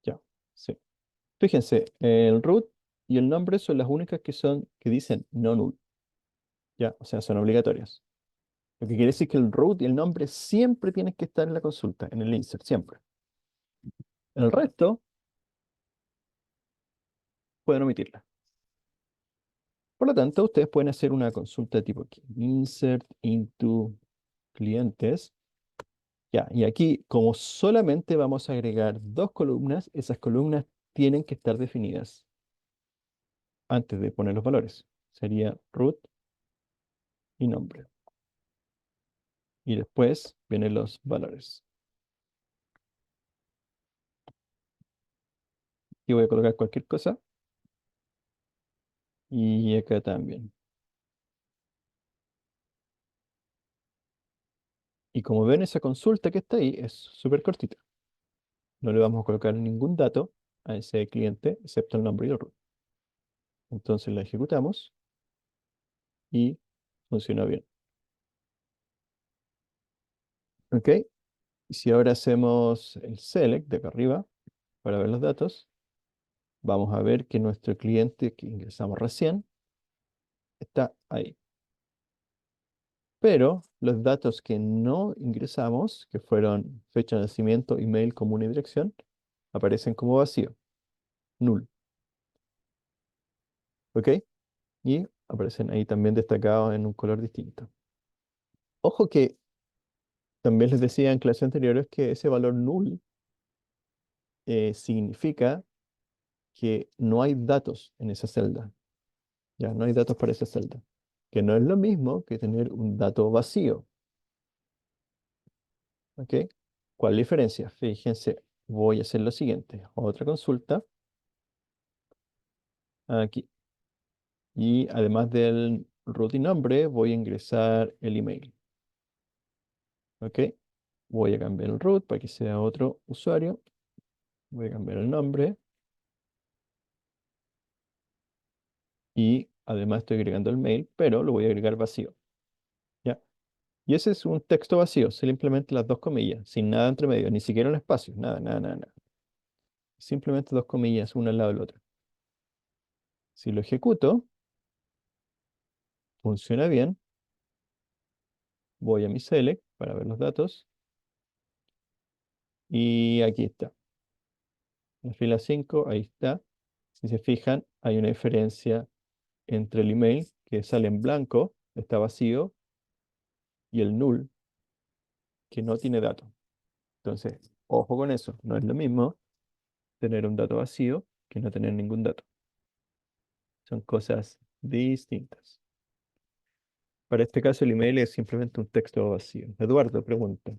S1: Ya, sí. Fíjense, el root y el nombre son las únicas que dicen no null. Ya, o sea, son obligatorias. Lo que quiere decir que el root y el nombre siempre tienen que estar en la consulta, en el insert, siempre. El resto pueden omitirla. Por lo tanto, ustedes pueden hacer una consulta tipo aquí, insert into clientes. Ya, y aquí, como solamente vamos a agregar dos columnas, esas columnas tienen que estar definidas. antes de poner los valores. Sería root y nombre. Y después vienen los valores. Y voy a colocar cualquier cosa. Y acá también. Y como ven, esa consulta que está ahí es súper cortita. No le vamos a colocar ningún dato a ese cliente, excepto el nombre y el root. Entonces la ejecutamos y funciona bien. ¿Ok? Y si ahora hacemos el select de acá arriba para ver los datos, vamos a ver que nuestro cliente que ingresamos recién está ahí. Pero los datos que no ingresamos, que fueron fecha de nacimiento, email, común y dirección, aparecen como vacío, null. ¿Ok? Y aparecen ahí también destacados en un color distinto. Ojo que también les decía en clases anteriores que ese valor null significa que no hay datos en esa celda. Ya no hay datos para esa celda. Que no es lo mismo que tener un dato vacío. ¿Ok? ¿Cuál es la diferencia? Fíjense, voy a hacer lo siguiente. Otra consulta. Aquí. Y además del root y nombre, voy a ingresar el email. ¿Ok? Voy a cambiar el root para que sea otro usuario. Voy a cambiar el nombre. Y además estoy agregando el mail, pero lo voy a agregar vacío. ¿Ya? Y ese es un texto vacío, simplemente las dos comillas, sin nada entre medio, ni siquiera un espacio, nada, nada, nada, nada. Simplemente dos comillas, una al lado del otro. Si lo ejecuto, funciona bien. Voy a mi select para ver los datos. Y aquí está. La fila 5, ahí está. Si se fijan, hay una diferencia entre el email que sale en blanco, está vacío, y el null, que no tiene datos. Entonces, ojo con eso. No es lo mismo tener un dato vacío que no tener ningún dato. Son cosas distintas. Para este caso, el email es simplemente un texto vacío. Eduardo pregunta.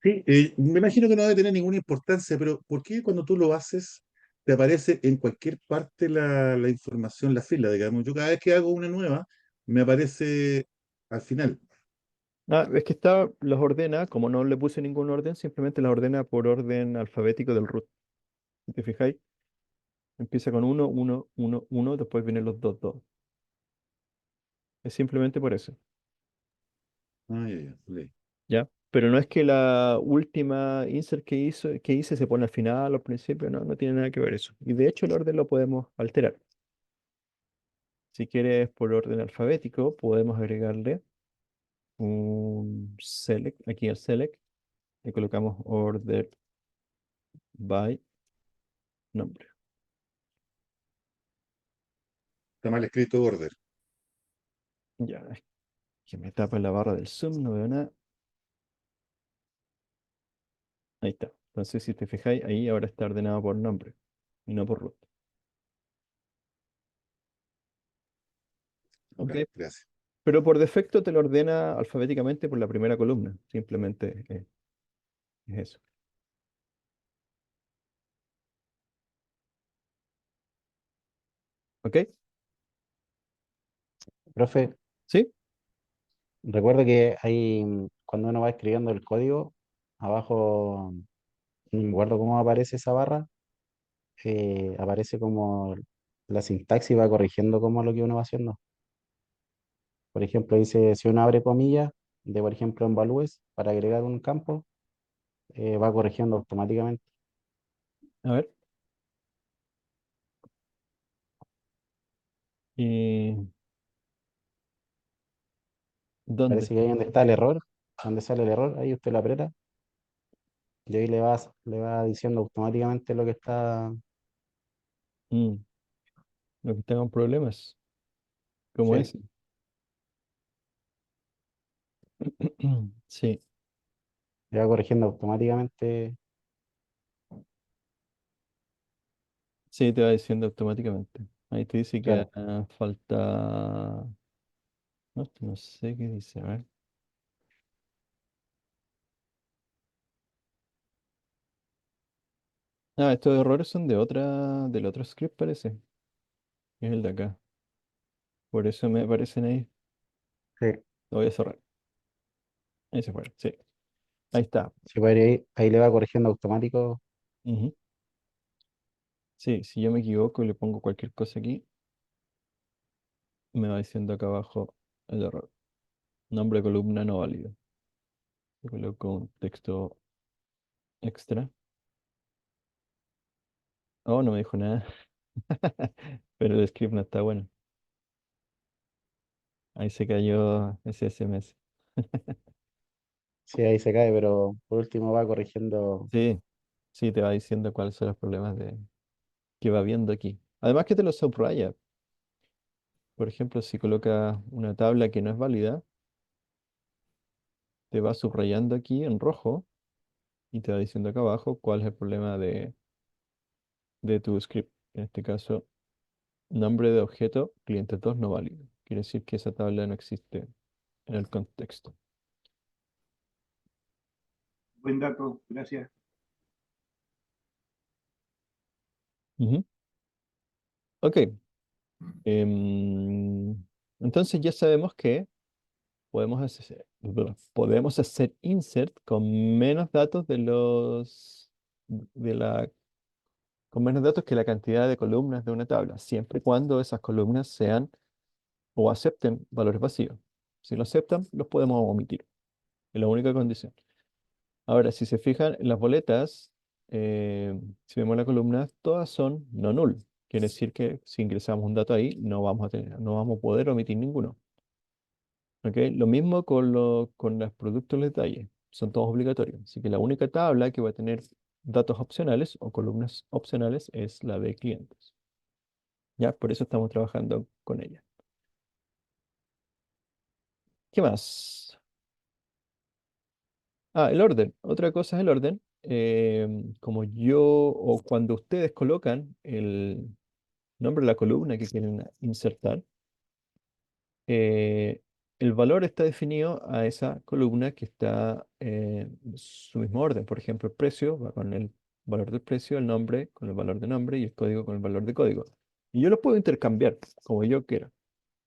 S3: Sí, me imagino que no debe tener ninguna importancia, pero ¿por qué cuando tú lo haces te aparece en cualquier parte la información, la fila, digamos? Yo cada vez que hago una nueva, me aparece al final.
S1: Ah, es que está, los ordena, como no le puse ningún orden, simplemente las ordena por orden alfabético del root. Si te fijáis, empieza con uno, uno, uno, uno, después vienen los dos, dos. Es simplemente por eso,
S3: Ah, ya, ya, ok.
S1: ¿ya? Pero no es que la última insert que hice se pone al final o al principio, no, no tiene nada que ver eso. Y de hecho el orden lo podemos alterar. Si quieres por orden alfabético, podemos agregarle un select, aquí al select, le colocamos order by nombre.
S3: Está mal escrito order.
S1: Ya, es que me tapa la barra del zoom, no veo nada. Ahí está. Entonces, si te fijáis, ahí ahora está ordenado por nombre y no por root. ¿Ok?
S3: Vale, gracias.
S1: Pero por defecto te lo ordena alfabéticamente por la primera columna. Simplemente es eso. ¿Ok?
S4: Profe,
S1: ¿Sí?
S4: recuerdo que hay, cuando uno va escribiendo el código, abajo, no me acuerdo cómo aparece esa barra, aparece como la sintaxis va corrigiendo como lo que uno va haciendo. Por ejemplo, dice, si uno abre comillas de, por ejemplo, en Valúes para agregar un campo, va corrigiendo automáticamente.
S1: A ver. ¿Y dónde?
S4: Parece que ahí donde está el error, donde sale el error, ahí usted lo aprieta y ahí le va diciendo automáticamente lo que está.
S1: Mm, lo que tengan problemas, como
S4: Sí,
S1: ese. Sí.
S4: le va corrigiendo automáticamente.
S1: Sí, te va diciendo automáticamente. Ahí te dice que
S4: Claro.
S1: falta. No, no sé qué dice, a ver. Ah, estos errores son del otro script, parece. Es el de acá. Por eso me aparecen ahí.
S4: Sí.
S1: Lo voy a cerrar. Ahí se fue. Sí. Ahí está.
S4: Sí, pues ahí le va corrigiendo automático.
S1: Ujú. Sí, si yo me equivoco y le pongo cualquier cosa aquí, me va diciendo acá abajo el error. Nombre de columna no válido. Le coloco un texto extra. Oh, no me dijo nada. Pero el script no está bueno. Ahí se cayó ese SMS.
S4: Sí, ahí se cae, pero por último va corrigiendo.
S1: Sí, sí, te va diciendo cuáles son los problemas que va viendo aquí. Además que te lo subraya. Por ejemplo, si colocas una tabla que no es válida, te va subrayando aquí en rojo y te va diciendo acá abajo cuál es el problema de tu script. En este caso, nombre de objeto cliente 2 no válido. Quiere decir que esa tabla no existe en el contexto.
S2: Buen dato, gracias.
S1: Ujú. Ok. em, entonces ya sabemos que podemos hacer insert con menos datos de la, con menos datos que la cantidad de columnas de una tabla, siempre y cuando esas columnas sean o acepten valores vacíos. Si lo aceptan, los podemos omitir. Es la única condición. Ahora, si se fijan en las boletas, si vemos la columna, todas son no null. Quiere decir que si ingresamos un dato ahí, no vamos a poder omitir ninguno. ¿Ok? Lo mismo con los productos de detalle. Son todos obligatorios. Así que la única tabla que va a tener datos opcionales o columnas opcionales es la de clientes. Ya, por eso estamos trabajando con ella. ¿Qué más? Ah, el orden. Otra cosa es el orden. Como yo o cuando ustedes colocan el nombre de la columna que quieren insertar, eh, el valor está definido a esa columna que está en su mismo orden. Por ejemplo, el precio va con el valor del precio, el nombre con el valor de nombre y el código con el valor de código. Y yo los puedo intercambiar como yo quiera.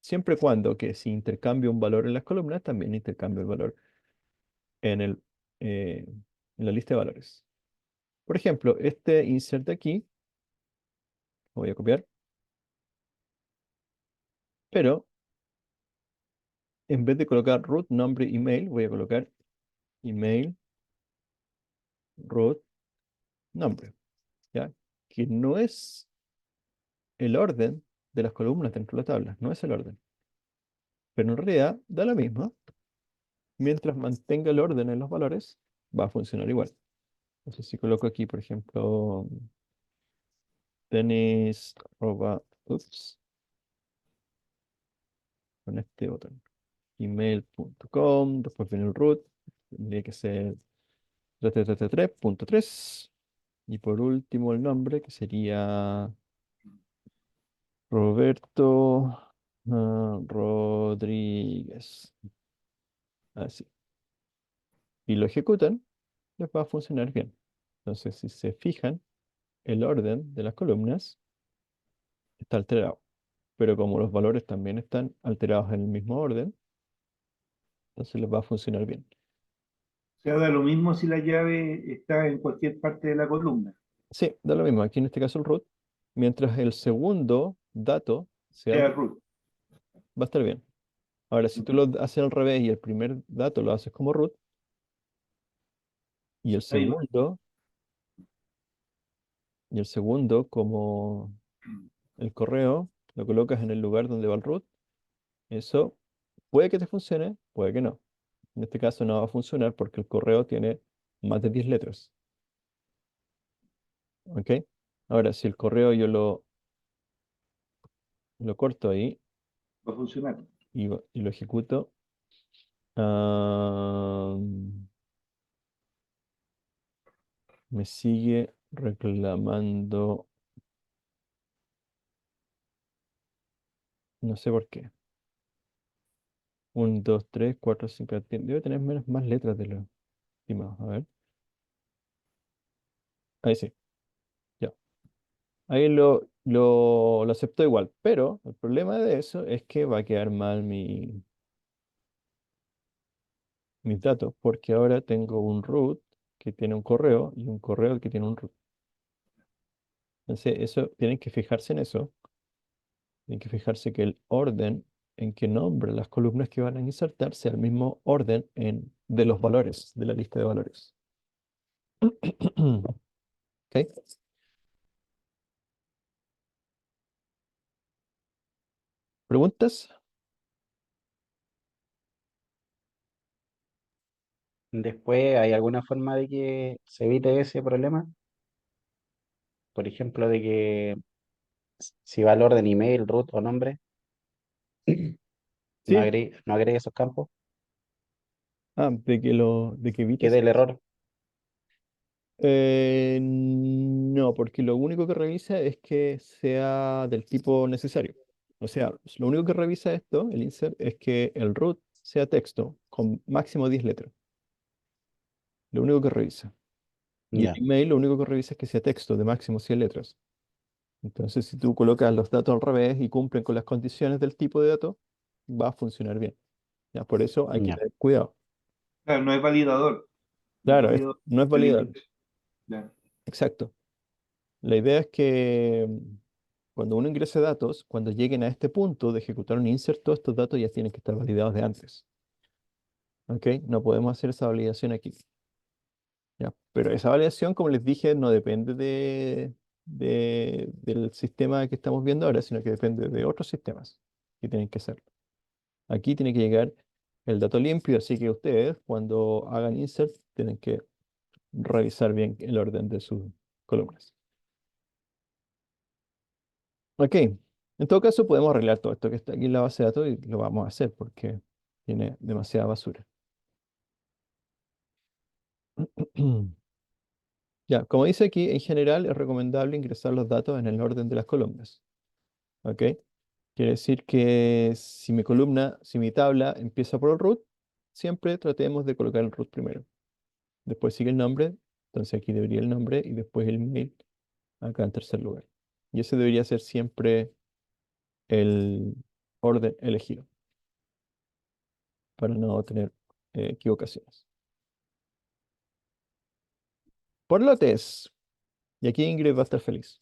S1: Siempre y cuando que si intercambio un valor en las columnas, también intercambio el valor en eh, en la lista de valores. Por ejemplo, este insert aquí, lo voy a copiar, pero en vez de colocar root, nombre, email, voy a colocar email, root, nombre, ¿ya? Que no es el orden de las columnas dentro de la tabla, no es el orden. Pero en realidad da lo mismo. Mientras mantenga el orden en los valores, va a funcionar igual. Entonces, si coloco aquí, por ejemplo, tenis, arroba, ups, con este botón, email.com, después viene el root, tendría que ser 3.3. Y por último el nombre, que sería Roberto Rodríguez. Así. Y lo ejecutan, les va a funcionar bien. Entonces, si se fijan, el orden de las columnas está alterado. Pero como los valores también están alterados en el mismo orden, entonces les va a funcionar bien.
S2: O sea, da lo mismo si la llave está en cualquier parte de la columna,
S1: Sí, da lo mismo. Aquí en este caso el root, mientras el segundo dato sea el
S2: sea
S1: root,
S2: root.
S1: va a estar bien. Ahora, si tú lo haces al revés y el primer dato lo haces como root y
S2: Ahí va.
S1: el segundo como el correo, lo colocas en el lugar donde va el root, eso puede que te funcione, puede que no. En este caso no va a funcionar porque el correo tiene más de 10 letras. ¿Ok? Ahora, si el correo yo lo corto ahí
S2: Va a funcionar.
S1: y lo ejecuto, ah, me sigue reclamando
S8: No sé por qué. 1, 2, 3, 4, 5. Debe tener más letras de lo estimado. A ver. Ahí sí. Ya. Ahí lo aceptó igual. Pero el problema de eso es que va a quedar mal mis datos. Porque ahora tengo un root que tiene un correo y un correo que tiene un root. Entonces, eso, tienen que fijarse en eso. Tienen que fijarse que el orden en que nombre las columnas que van a insertar sea el mismo orden de los valores, de la lista de valores. ¿Ok? ¿Preguntas?
S4: Después, ¿hay alguna forma de que se evite ese problema? Por ejemplo, de que si va al orden email, root o nombre,
S8: Sí.
S4: no agregue esos campos,
S8: De que
S4: quede
S8: evites.
S4: el error.
S8: No, porque lo único que revisa es que sea del tipo necesario. O sea, lo único que revisa esto, el insert, es que el root sea texto con máximo 10 letras. Lo único que revisa. Y el
S4: Ya,
S8: email lo único que revisa es que sea texto de máximo 100 letras. Entonces, si tú colocas los datos al revés y cumplen con las condiciones del tipo de dato, va a funcionar bien. Ya, por eso hay que
S4: ya.
S8: tener cuidado.
S2: Claro, no es validador. No es
S8: Claro,
S2: validador
S8: no es
S2: del
S8: validable.
S2: índice. Claro.
S8: Exacto. La idea es que cuando uno ingrese datos, cuando lleguen a este punto de ejecutar un insert, todos estos datos ya tienen que estar validados de antes. ¿Ok? No podemos hacer esa validación aquí. ¿Ya? Pero esa validación, como les dije, no depende del sistema que estamos viendo ahora, sino que depende de otros sistemas que tienen que hacerlo. Aquí tiene que llegar el dato limpio, así que ustedes, cuando hagan insert, tienen que revisar bien el orden de sus columnas. Ok, en todo caso podemos arreglar todo esto que está aquí en la base de datos y lo vamos a hacer porque tiene demasiada basura. Ya, como dice aquí, en general es recomendable ingresar los datos en el orden de las columnas. ¿Ok? Quiere decir que si mi tabla empieza por el root, siempre tratemos de colocar el root primero. Después sigue el nombre, entonces aquí debería el nombre y después el mail acá en tercer lugar. Y ese debería ser siempre el orden elegido para no tener equivocaciones. Por lotes, y aquí Ingrid va a estar feliz.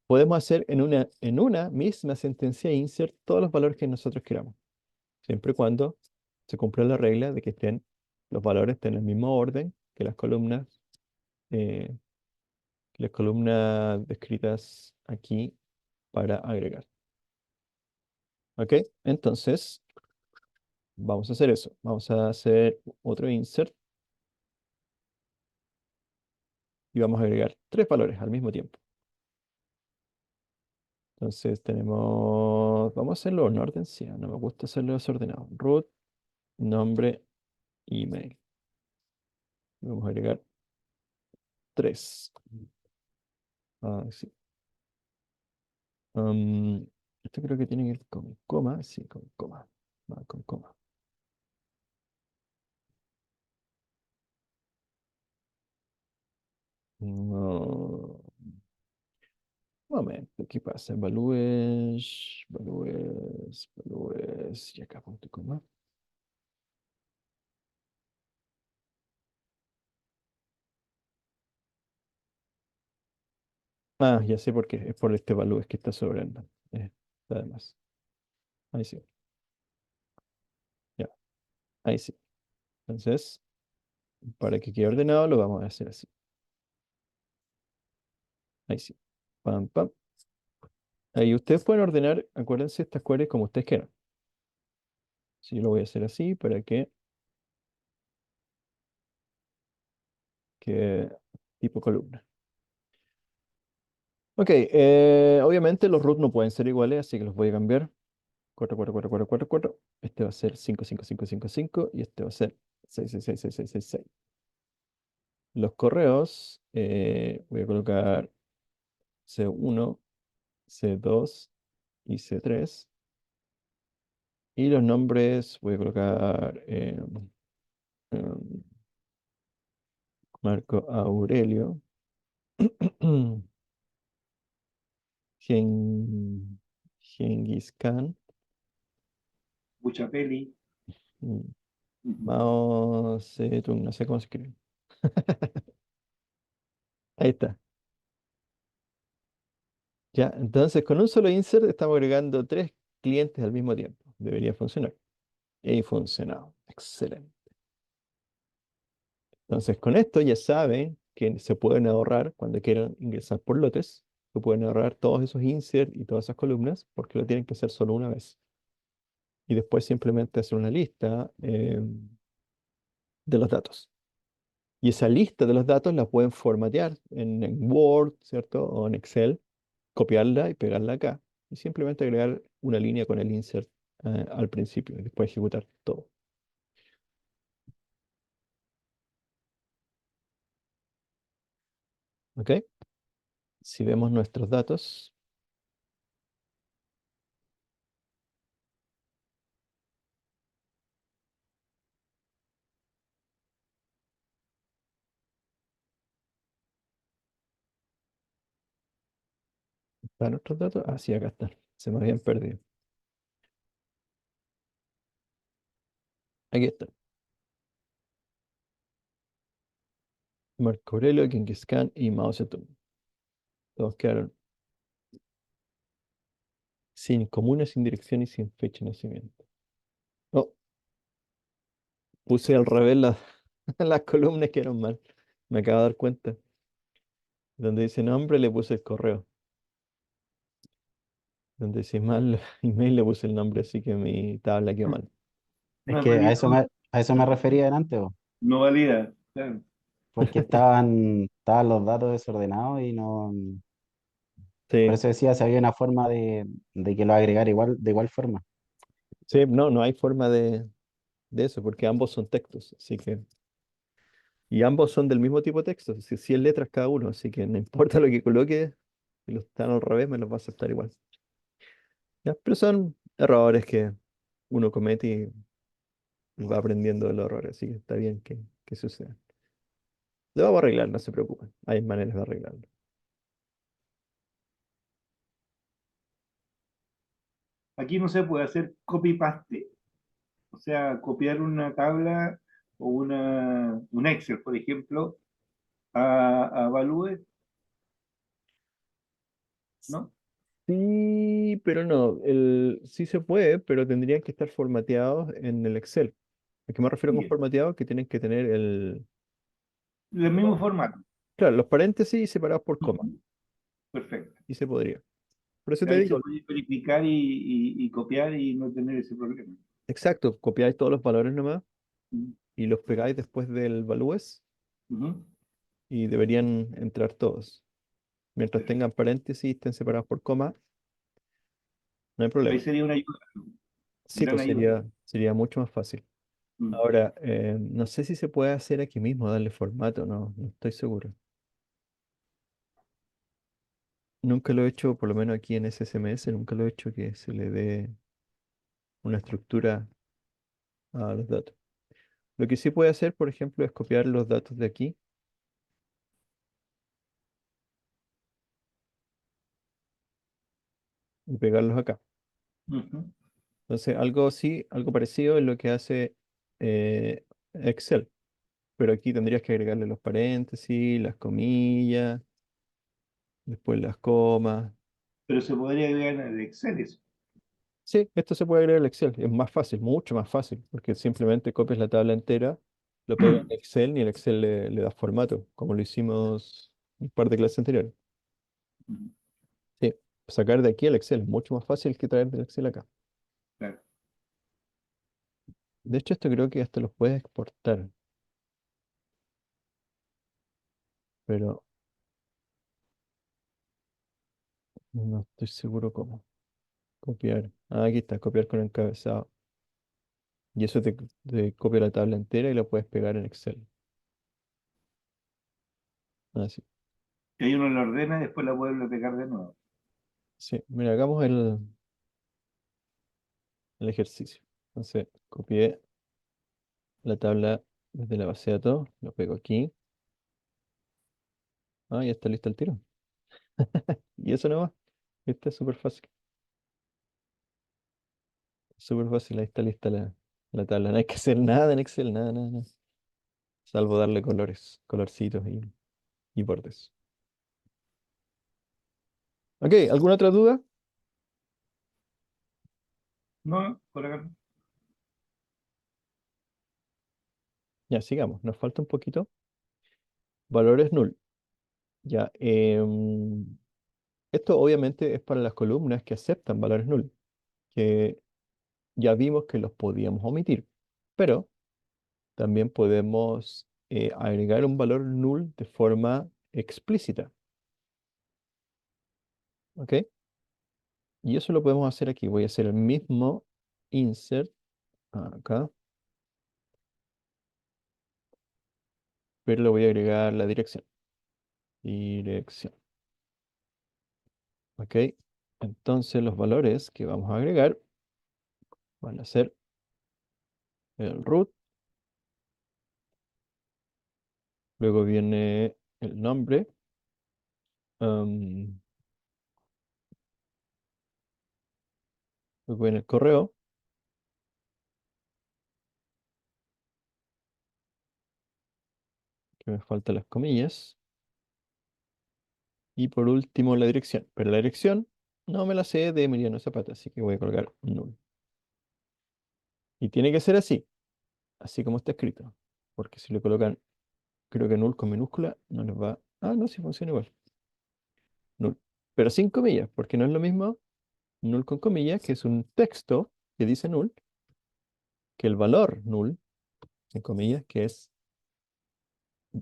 S8: Podemos hacer en una misma sentencia insert todos los valores que nosotros queramos, siempre y cuando se cumpla la regla de que los valores estén en el mismo orden eh, que las columnas descritas aquí para agregar. ¿Ok? Entonces, vamos a hacer eso. Vamos a hacer otro insert y vamos a agregar 3 valores al mismo tiempo. Entonces vamos a hacerlo en orden, sí, no me gusta hacerlo desordenado. Root, nombre, email. Y vamos a agregar 3. Ah, sí. Am, Esto creo que tiene que ir con coma, sí, con coma. Va con coma. No. Un momento, ¿qué pasa? Evalúes, y acá punto coma. Ah, ya sé por qué, es por este evalúes que está sobrando. Además, ahí sí, ya, ahí sí. Entonces, para que quede ordenado, lo vamos a hacer así. Ahí sí. Pam, pam. Ahí ustedes pueden ordenar, acuérdense, estas queries como ustedes quieran. Sí, yo lo voy a hacer así para que quede tipo columna. Ok, obviamente los root no pueden ser iguales, así que los voy a cambiar. 4, 4, 4, 4, 4, 4. Este va a ser 5, 5, 5, 5, 5. Y este va a ser 6, 6, 6, 6, 6, 6, 6. Los correos, voy a colocar C1, C2 y C3. Y los nombres voy a colocar em, Marco Aurelio, Gen, Genghis Khan,
S2: Mucha peli.
S8: mm,
S2: Ujú.
S8: Mao Zedong, no sé cómo se escribe. Ahí está. Ya, entonces con un solo insert estamos agregando 3 clientes al mismo tiempo. Debería funcionar. Y funcionado. Excelente. Entonces con esto ya saben que se pueden ahorrar cuando quieran ingresar por lotes. Se pueden ahorrar todos esos inserts y todas esas columnas porque lo tienen que hacer solo una vez. Y después simplemente hacer una lista de los datos. Y esa lista de los datos la pueden formatear en Word, ¿cierto? O en Excel, copiarla y pegarla acá. Y simplemente agregar una línea con el insert al principio y después ejecutar todo. ¿Ok? Si vemos nuestros datos, ¿están nuestros datos? Ah, sí, acá están. Se me habían perdido. Aquí están. Marco Aurelio, Genghis Khan y Mao Zedong. Todos quedaron sin comuna, sin dirección y sin fecha de nacimiento. Oh, puse al revés las columnas que eran mal. Me acabo de dar cuenta. Donde dice nombre le puse el correo. Donde dice mal email le puse el nombre, así que mi tabla quedó mal.
S4: Es
S2: No es
S4: que
S2: válido,
S4: a eso me refería antes,
S2: no valida. Claro.
S4: porque estaban los datos desordenados y no. Por
S8: Sí,
S4: eso decía si había una forma de que lo agregara igual, de igual forma.
S8: sí, no hay forma de eso, porque ambos son textos, así que. Y ambos son del mismo tipo de texto, 100 letras cada uno, así que no importa lo que coloque, si los están al revés, me los va a aceptar igual. Ya, pero son errores que uno comete y va aprendiendo de los errores, así que está bien que suceda. Lo vamos a arreglar, no se preocupen. Hay maneras de arreglarlo.
S2: Aquí no se puede hacer copy-paste, o sea, copiar una tabla o un Excel, por ejemplo, a Value, ¿no?
S8: Sí, pero no. Sí se puede, pero tendrían que estar formateados en el Excel. ¿A qué me refiero con
S2: Bien.
S8: formateado? Que tienen que tener
S2: El mismo formato.
S8: claro, los paréntesis separados por coma.
S2: Ujú. Perfecto.
S8: Y se podría. Por eso te
S2: Ahí se
S8: digo,
S2: puede verificar y copiar y no tener ese problema.
S8: exacto, copiáis todos los valores nomás
S2: Ujú.
S8: y los pegáis después del values
S2: Ujú.
S8: y deberían entrar todos. Mientras
S2: Perfecto.
S8: tengan paréntesis y estén separados por coma, no hay
S2: Ahí
S8: problema.
S2: sería una ayuda,
S8: Sí,
S2: gran
S8: pues
S2: ayuda.
S8: sería mucho más fácil.
S2: Mm.
S8: Ahora, no sé si se puede hacer aquí mismo, darle formato, no estoy seguro. Nunca lo he hecho, por lo menos aquí en SSMS, nunca lo he hecho que se le dé una estructura a los datos. Lo que sí puede hacer, por ejemplo, es copiar los datos de aquí y pegarlos acá.
S2: Ujú.
S8: Entonces, algo así, algo parecido es lo que hace Excel. Pero aquí tendrías que agregarle los paréntesis, las comillas, después las comas.
S2: Pero se podría agregar en el Excel eso.
S8: Sí, esto se puede agregar al Excel. Es más fácil, mucho más fácil, porque simplemente copias la tabla entera, lo pegas en Excel y el Excel le da formato, como lo hicimos un par de clases anteriores.
S2: Ujú.
S8: Sí, sacar de aquí el Excel es mucho más fácil que traer del Excel acá.
S2: Claro.
S8: De hecho, esto creo que hasta los puedes exportar, pero no estoy seguro cómo. Copiar. Ah, aquí está, copiar con encabezado. Y eso te copia la tabla entera y la puedes pegar en Excel. Así.
S2: Y ahí uno lo ordena y después la vuelve a pegar de nuevo.
S8: Sí, mira, hagamos el. el ejercicio. Entonces, copié la tabla desde la base de datos, lo pego aquí. Ah, ya está listo el tiro. Y eso nomás. Este es súper fácil. Súper fácil, ahí está lista la tabla. No hay que hacer nada en Excel, nada, nada, nada. Salvo darle colores, colorcitos y bordes. Ok, ¿alguna otra duda?
S2: No, por acá. No.
S8: Ya, sigamos. Nos falta un poquito. Valores null. Ya, esto obviamente es para las columnas que aceptan valores null, que ya vimos que los podíamos omitir, pero también podemos agregar un valor null de forma explícita, ¿ok? Y eso lo podemos hacer aquí. Voy a hacer el mismo insert acá, pero le voy a agregar la dirección. Dirección, ¿ok? Entonces los valores que vamos a agregar van a ser el root, luego viene el nombre, am, luego viene el correo, que me faltan las comillas, y por último la dirección. Pero la dirección no me la sé de Emiliano Zapata, así que voy a colgar null. Y tiene que ser así, así como está escrito, porque si le colocan, creo que null con minúscula, no les va... Ah, no, sí funciona igual. Null. Pero sin comillas, porque no es lo mismo null con comillas, que es un texto que dice null, que el valor null, en comillas, que es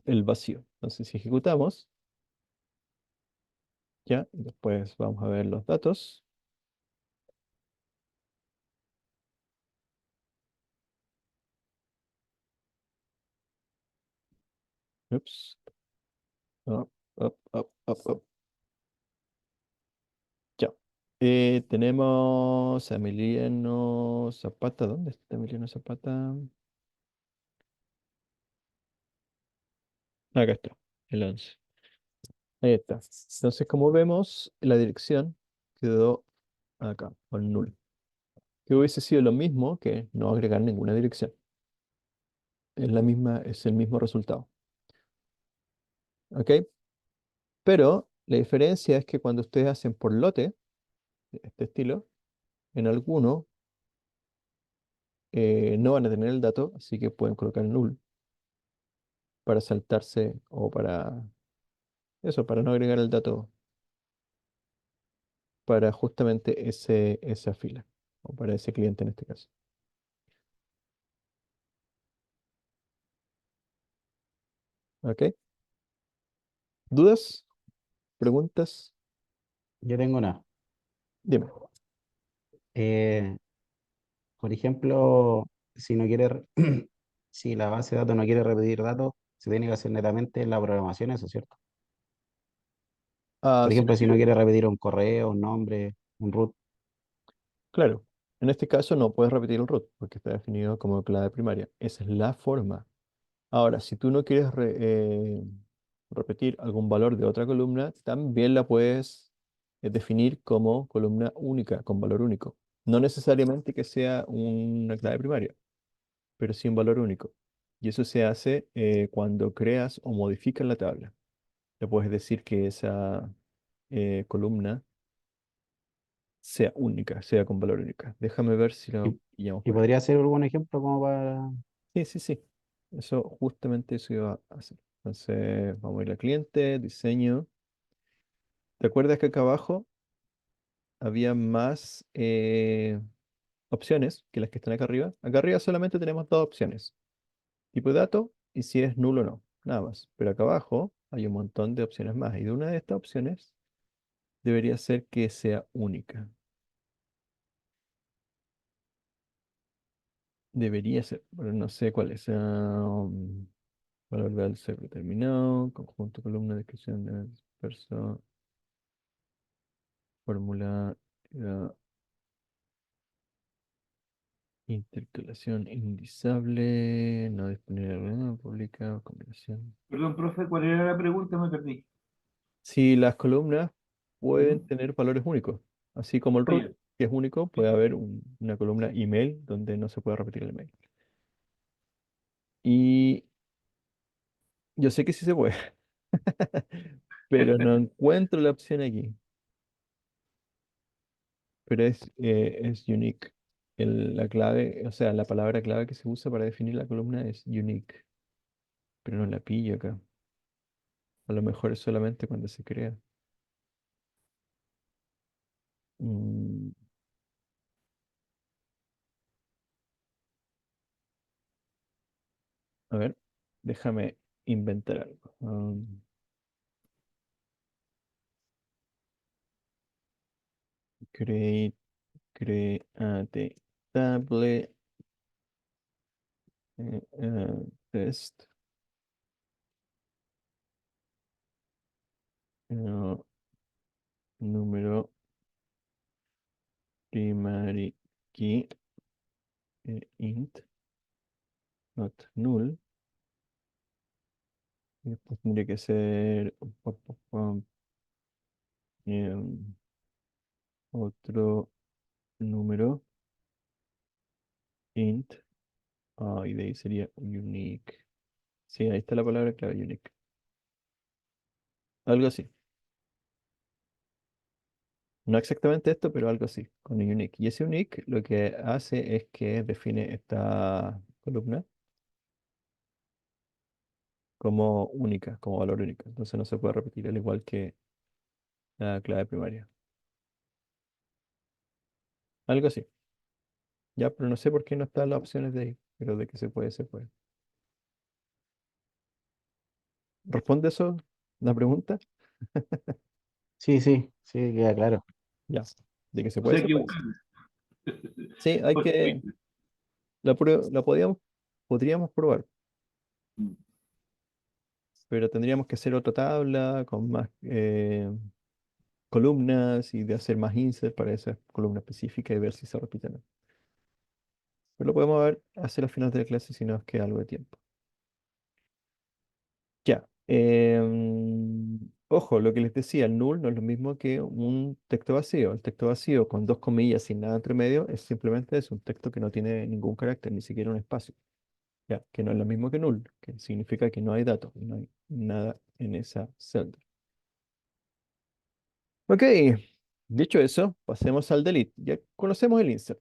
S8: el vacío. Entonces, si ejecutamos, ya, y después vamos a ver los datos. Ups. Up, up, up, up, up. Ya. Tenemos a Emiliano Zapata. ¿Dónde está Emiliano Zapata? Acá está, el 11. Ahí está. Entonces, como vemos, la dirección quedó acá, con null. Que hubiese sido lo mismo que no agregar ninguna dirección. Es la misma, es el mismo resultado. ¿Ok? Pero la diferencia es que cuando ustedes hacen por lote, de este estilo, en alguno no van a tener el dato, así que pueden colocar null para saltarse o para eso, para no agregar el dato para justamente esa fila, o para ese cliente en este caso. ¿Ok? ¿Dudas? ¿Preguntas?
S4: Yo tengo una.
S8: Dime.
S4: Eh, por ejemplo, si no quiere, si la base de datos no quiere repetir datos, se tiene que hacer netamente en la programación, eso, ¿cierto?
S8: Ah,
S4: Por
S8: si no
S4: ejemplo, si no
S8: quiere-
S4: quiere repetir un correo, un nombre, un root,
S8: Claro. En este caso no puedes repetir el root porque está definido como clave primaria. Esa es la forma. Ahora, si tú no quieres repetir algún valor de otra columna, también la puedes definir como columna única, con valor único. No necesariamente que sea una clave primaria, pero sí un valor único. Y eso se hace cuando creas o modificas la tabla. Le puedes decir que esa columna sea única, sea con valor única. Déjame ver si lo
S4: y,
S8: pillamos
S4: y
S8: por aquí.
S4: podría ser algún ejemplo como para...
S8: Sí, sí, sí. Eso, justamente eso iba a hacer. Entonces, vamos a ir a cliente, diseño. ¿Te acuerdas que acá abajo había más opciones que las que están acá arriba? Acá arriba solamente tenemos dos opciones. Tipo de dato y si es nulo o no. Nada más. Pero acá abajo hay un montón de opciones más. Y de una de estas opciones debería ser que sea única. Debería ser, pero no sé cuál es. Valor real ser determinado, conjunto, columna, descripción de persona, fórmula. Intercalación indizable, no disponible, pública, combinación.
S2: Perdón, profe, ¿cuál era la pregunta? Me perdí.
S8: Si las columnas pueden
S2: Ujú.
S8: tener valores únicos, así como el
S2: Ah,
S8: root,
S2: ya.
S8: que es único, puede haber una columna email donde no se puede repetir el email. Y yo sé que sí se puede, pero no encuentro la opción aquí. Pero es unique. La clave, o sea, la palabra clave que se usa para definir la columna es unique, pero no la pillo acá. A lo mejor es solamente cuando se crea. Mm, a ver, déjame inventar algo. Create, create table test eh, número primary key int not null. Y después tendría que ser em, otro número int. Y de ahí sería unique. Sí, ahí está la palabra clave unique. Algo así. No exactamente esto, pero algo así, con unique. Y ese unique lo que hace es que define esta columna como única, como valor único. Entonces no se puede repetir, al igual que la clave primaria. Algo así. Ya, pero no sé por qué no están las opciones de ahí, pero de que se puede, se puede. ¿Responde eso? ¿La pregunta?
S4: Sí, sí, sí, queda claro.
S8: Ya. De que se
S2: O
S8: puede,
S2: sea
S8: se
S2: que
S8: puede. Sí, hay
S2: Ok.
S8: que. La podríamos probar, pero tendríamos que hacer otra tabla con más columnas y de hacer más insert para esa columna específica y ver si se repite o no. Pero lo podemos ver, hacer al final de la clase si nos queda algo de tiempo. Ya. Ojo, lo que les decía, el null no es lo mismo que un texto vacío. El texto vacío con dos comillas sin nada entre medio es simplemente un texto que no tiene ningún carácter, ni siquiera un espacio. Ya, que no es lo mismo que null, que significa que no hay datos, no hay nada en esa celda. Ok, dicho eso, pasemos al delete. Ya conocemos el insert.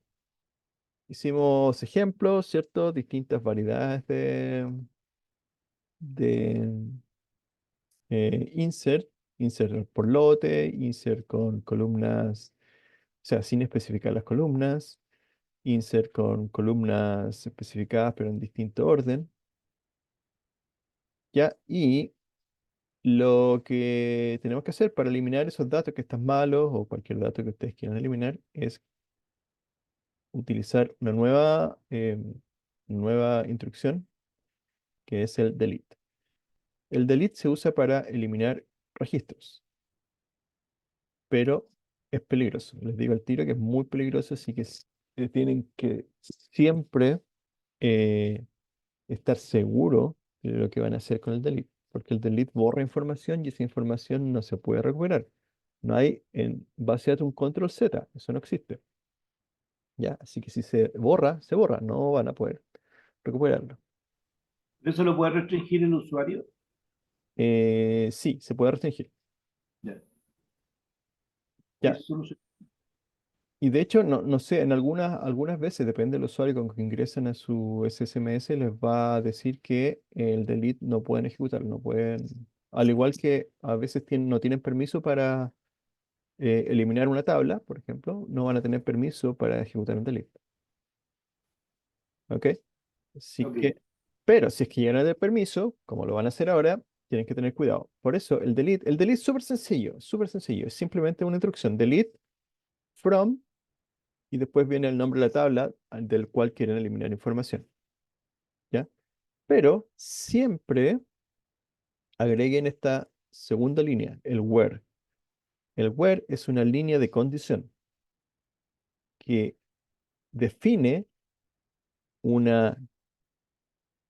S8: Hicimos ejemplos, ¿cierto? Distintas variedades de insert. Insert por lote, insert con columnas, o sea, sin especificar las columnas. Insert con columnas especificadas pero en distinto orden. ¿Ya? Y lo que tenemos que hacer para eliminar esos datos que están malos o cualquier dato que ustedes quieran eliminar es utilizar una nueva instrucción que es el delete. El delete se usa para eliminar registros, pero es peligroso. Les digo al tiro que es muy peligroso, así que tienen que siempre eh, estar seguro de lo que van a hacer con el delete, porque el delete borra información y esa información no se puede recuperar. No hay en base a un control Z, eso no existe. ¿Ya? Así que si se borra, no van a poder recuperarlo.
S2: ¿Eso lo puede restringir el usuario?
S8: Sí, se puede restringir.
S2: Ya.
S8: Ya.
S2: Eso no sé.
S8: Y de hecho, no sé, en algunas veces, depende del usuario con que ingresen a su SSMS, les va a decir que el delete no pueden ejecutar, no pueden, al igual que a veces no tienen permiso para eliminar una tabla, por ejemplo, no van a tener permiso para ejecutar un delete. ¿Ok? Así
S2: Ok.
S8: pero si es que llegan a tener permiso, como lo van a hacer ahora, tienen que tener cuidado. Por eso el delete es súper sencillo, súper sencillo. Es simplemente una instrucción, delete from, y después viene el nombre de la tabla del cual quieren eliminar información. ¿Ya? Pero siempre agreguen esta segunda línea, el where. El where es una línea de condición que define una...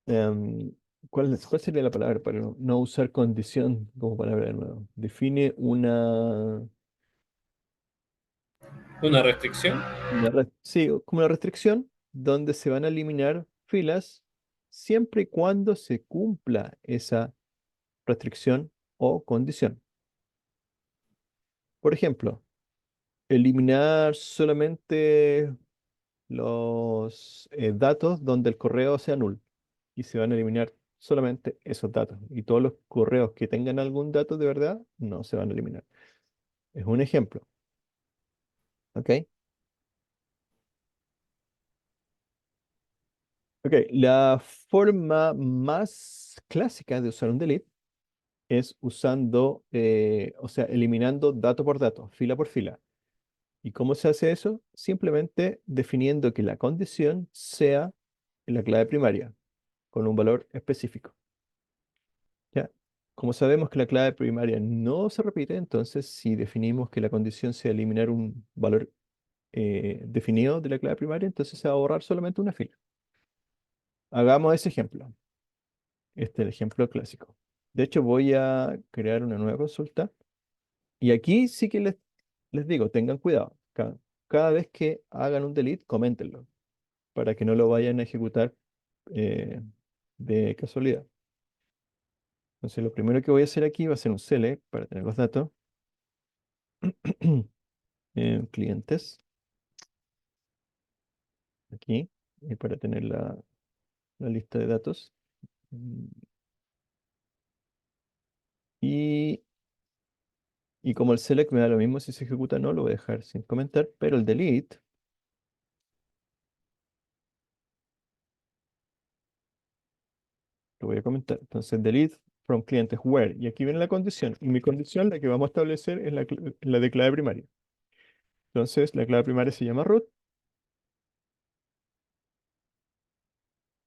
S8: em, ¿cuál sería la palabra para no usar condición como palabra de nuevo? Define
S6: Una restricción.
S8: sí, como una restricción donde se van a eliminar filas siempre y cuando se cumpla esa restricción o condición. Por ejemplo, eliminar solamente los datos donde el correo sea null y se van a eliminar solamente esos datos y todos los correos que tengan algún dato de verdad no se van a eliminar. Es un ejemplo, ¿ok? Ok, la forma más clásica de usar un delete es usando, o sea, eliminando dato por dato, fila por fila. ¿Y cómo se hace eso? Simplemente definiendo que la condición sea la clave primaria, con un valor específico. ¿Ya? Como sabemos que la clave primaria no se repite, entonces si definimos que la condición sea eliminar un valor definido de la clave primaria, entonces se va a borrar solamente una fila. Hagamos ese ejemplo. Este es el ejemplo clásico. De hecho, voy a crear una nueva consulta. Y aquí sí que les digo, tengan cuidado. Cada vez que hagan un delete, coméntenlo para que no lo vayan a ejecutar eh, de casualidad. Entonces, lo primero que voy a hacer aquí va a ser un select para tener los datos. Clientes, aquí, y para tener la lista de datos. Mm, Y, y como el select me da lo mismo si se ejecuta o no, lo voy a dejar sin comentar, pero el delete lo voy a comentar. Entonces, delete from clientes where. Y aquí viene la condición. Y mi condición, la que vamos a establecer, es la de clave primaria. Entonces, la clave primaria se llama root.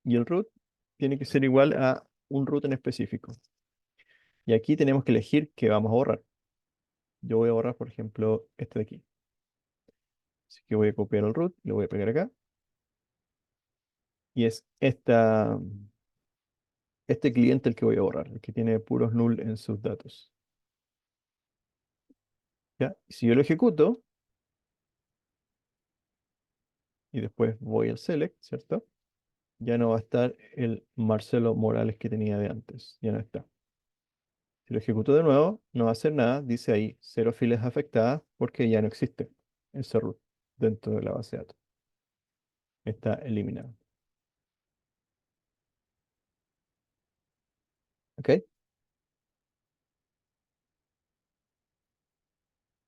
S8: Y el root tiene que ser igual a un root en específico. Y aquí tenemos que elegir qué vamos a borrar. Yo voy a borrar, por ejemplo, este de aquí. Así que voy a copiar el root, lo voy a pegar acá. Y es este cliente el que voy a borrar, el que tiene puros null en sus datos. ¿Ya? Y si yo lo ejecuto, y después voy al select, ¿cierto? Ya no va a estar el Marcelo Morales que tenía de antes. Ya no está. Si lo ejecuto de nuevo, no va a hacer nada. Dice ahí, cero filas afectadas porque ya no existe ese root dentro de la base de datos. Está eliminado. ¿Ok?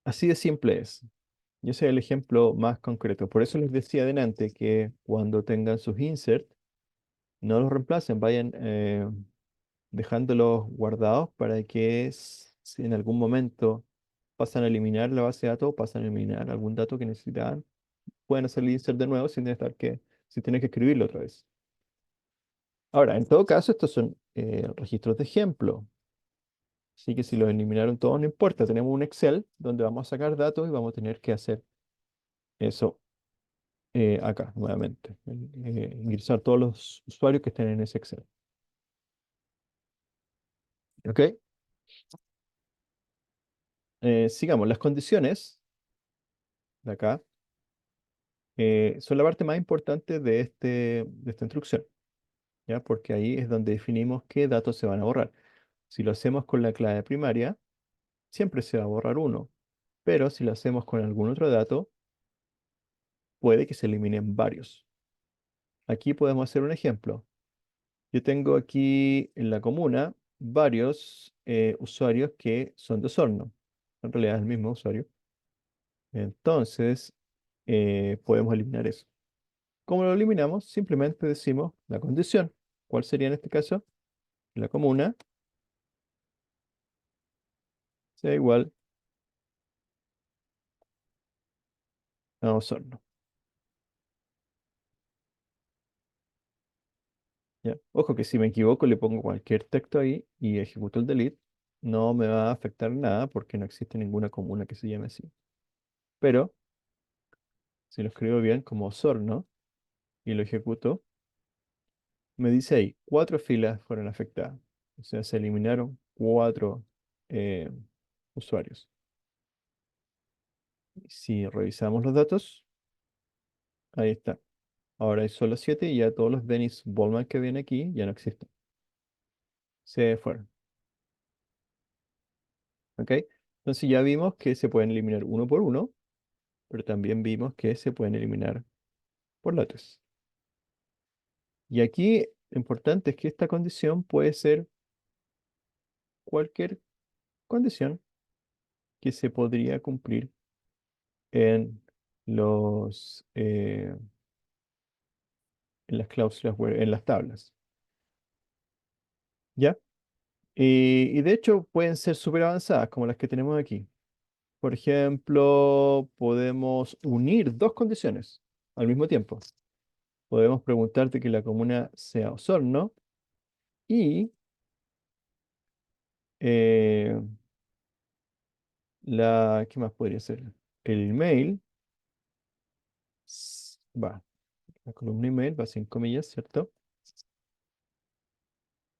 S8: Así de simple es. Y ese es el ejemplo más concreto. Por eso les decía adelante que cuando tengan sus inserts, no los reemplacen, vayan dejándolos guardados para que si en algún momento pasan a eliminar la base de datos, pasan a eliminar algún dato que necesitaban, pueden hacer el insert de nuevo sin tener que escribirlo otra vez. Ahora, en todo caso, estos son registros de ejemplo. Así que si los eliminaron todos, no importa. Tenemos un Excel donde vamos a sacar datos y vamos a tener que hacer eso acá nuevamente. Ingresar todos los usuarios que estén en ese Excel. ¿Ok? Sigamos. Las condiciones de acá son la parte más importante de esta instrucción, ¿ya? Porque ahí es donde definimos qué datos se van a borrar. Si lo hacemos con la clave primaria, siempre se va a borrar uno, pero si lo hacemos con algún otro dato, puede que se eliminen varios. Aquí podemos hacer un ejemplo. Yo tengo aquí en la comuna varios usuarios que son de Osorno. En realidad es el mismo usuario. Entonces, podemos eliminar eso. ¿Cómo lo eliminamos? Simplemente decimos la condición. ¿Cuál sería en este caso? La comuna sea igual a Osorno. ¿Ya? Ojo que si me equivoco le pongo cualquier texto ahí y ejecuto el delete, no me va a afectar nada porque no existe ninguna comuna que se llame así. Pero si lo escribo bien como Osorno y lo ejecuto, me dice ahí, 4 filas fueron afectadas. O sea, se eliminaron 4 usuarios. Si revisamos los datos, ahí está. Ahora hay solo 7 y ya todos los Dennis Ballman que vienen aquí ya no existen. Se fueron. ¿Ok? Entonces ya vimos que se pueden eliminar uno por uno, pero también vimos que se pueden eliminar por lotes. Y aquí lo importante es que esta condición puede ser cualquier condición que se podría cumplir en en las cláusulas en las tablas. ¿Ya? Y de hecho pueden ser súper avanzadas, como las que tenemos aquí. Por ejemplo, podemos unir dos condiciones al mismo tiempo. Podemos preguntarte que la comuna sea Osorno y eh, ¿qué más podría ser? El email, va, la columna email va sin comillas, ¿cierto?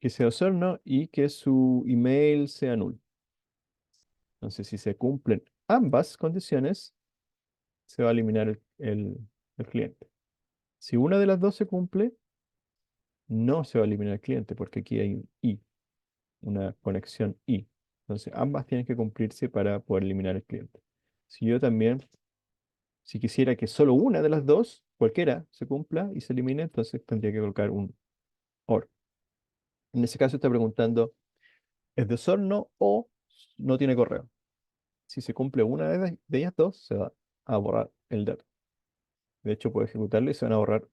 S8: Que sea Osorno y que su email sea null. Entonces, si se cumplen ambas condiciones, se va a eliminar el cliente. Si una de las dos se cumple, no se va a eliminar el cliente porque aquí hay un I, una conexión I. Entonces, ambas tienen que cumplirse para poder eliminar el cliente. Si yo también, si quisiera que solo una de las dos, cualquiera, se cumpla y se elimine, entonces tendría que colocar un OR. En ese caso está preguntando, ¿es de Osorno o no tiene correo? Si se cumple una de ellas dos, se va a borrar el dato. De hecho, puedo ejecutarlo y se van a borrar.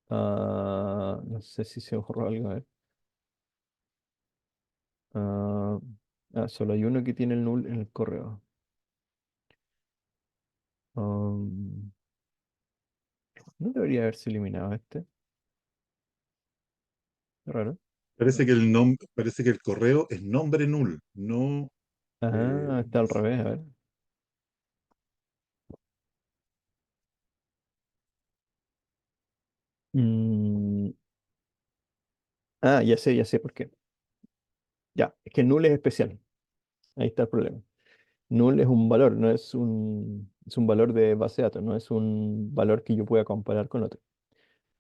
S8: No sé si se borró algo. A ver. Ah, solo hay uno que tiene el null en el correo. Um, no debería haberse eliminado este. Qué raro.
S3: Parece que el correo es nombre null, no.
S8: Está al revés, a ver. Mm, ya sé por qué. Ya, es que null es especial. Ahí está el problema. Null es un valor, es un valor de base de datos, no es un valor que yo pueda comparar con otro.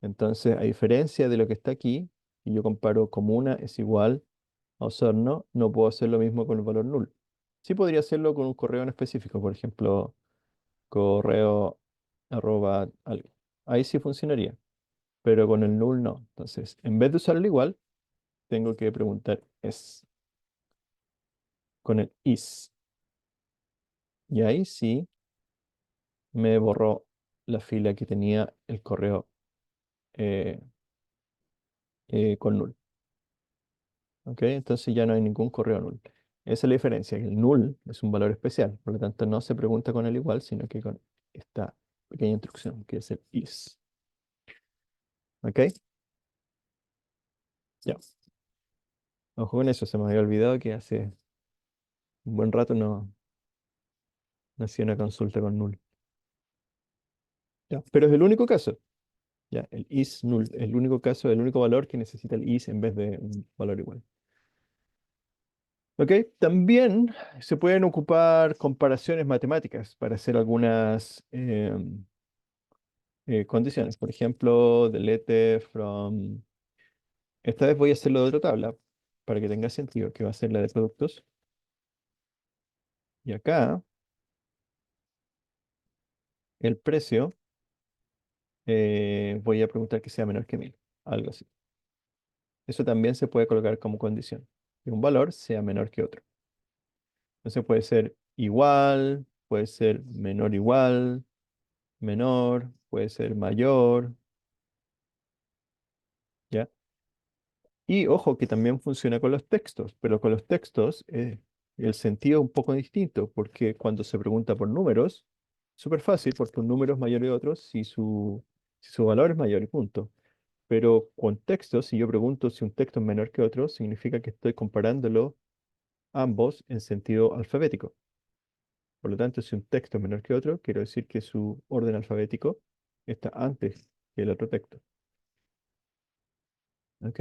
S8: Entonces, a diferencia de lo que está aquí, y yo comparo comuna es igual a Osorno, no puedo hacer lo mismo con el valor null. Sí podría hacerlo con un correo en específico, por ejemplo, correo arroba algo. Ahí sí funcionaría, pero con el null no. Entonces, en vez de usarlo igual, tengo que preguntar es con el is. Y ahí sí me borró la fila que tenía el correo eh, con null. ¿Ok? Entonces ya no hay ningún correo null. Esa es la diferencia, que el null es un valor especial, por lo tanto no se pregunta con el igual, sino que con esta pequeña instrucción, que es el is. ¿Ok? Ya. Ojo con eso, se me había olvidado que hace un buen rato no hacía una consulta con null. Ya. Pero es el único caso. Ya, el is null, el único caso, el único valor que necesita el is en vez de un valor igual. ¿Ok? También se pueden ocupar comparaciones matemáticas para hacer algunas condiciones. Por ejemplo, delete from. Esta vez voy a hacerlo de otra tabla para que tenga sentido, que va a ser la de productos. Y acá, el precio, voy a preguntar que sea menor que 1000, algo así. Eso también se puede colocar como condición, que un valor sea menor que otro. Entonces puede ser igual, puede ser menor igual, menor, puede ser mayor, ¿ya? Y ojo que también funciona con los textos, pero con los textos el sentido es un poco distinto, porque cuando se pregunta por números, súper fácil, porque un número es mayor que otro si su valor es mayor y punto. Pero con textos, si yo pregunto si un texto es menor que otro, significa que estoy comparándolo ambos en sentido alfabético. Por lo tanto, si un texto es menor que otro, quiero decir que su orden alfabético está antes que el otro texto. ¿Ok?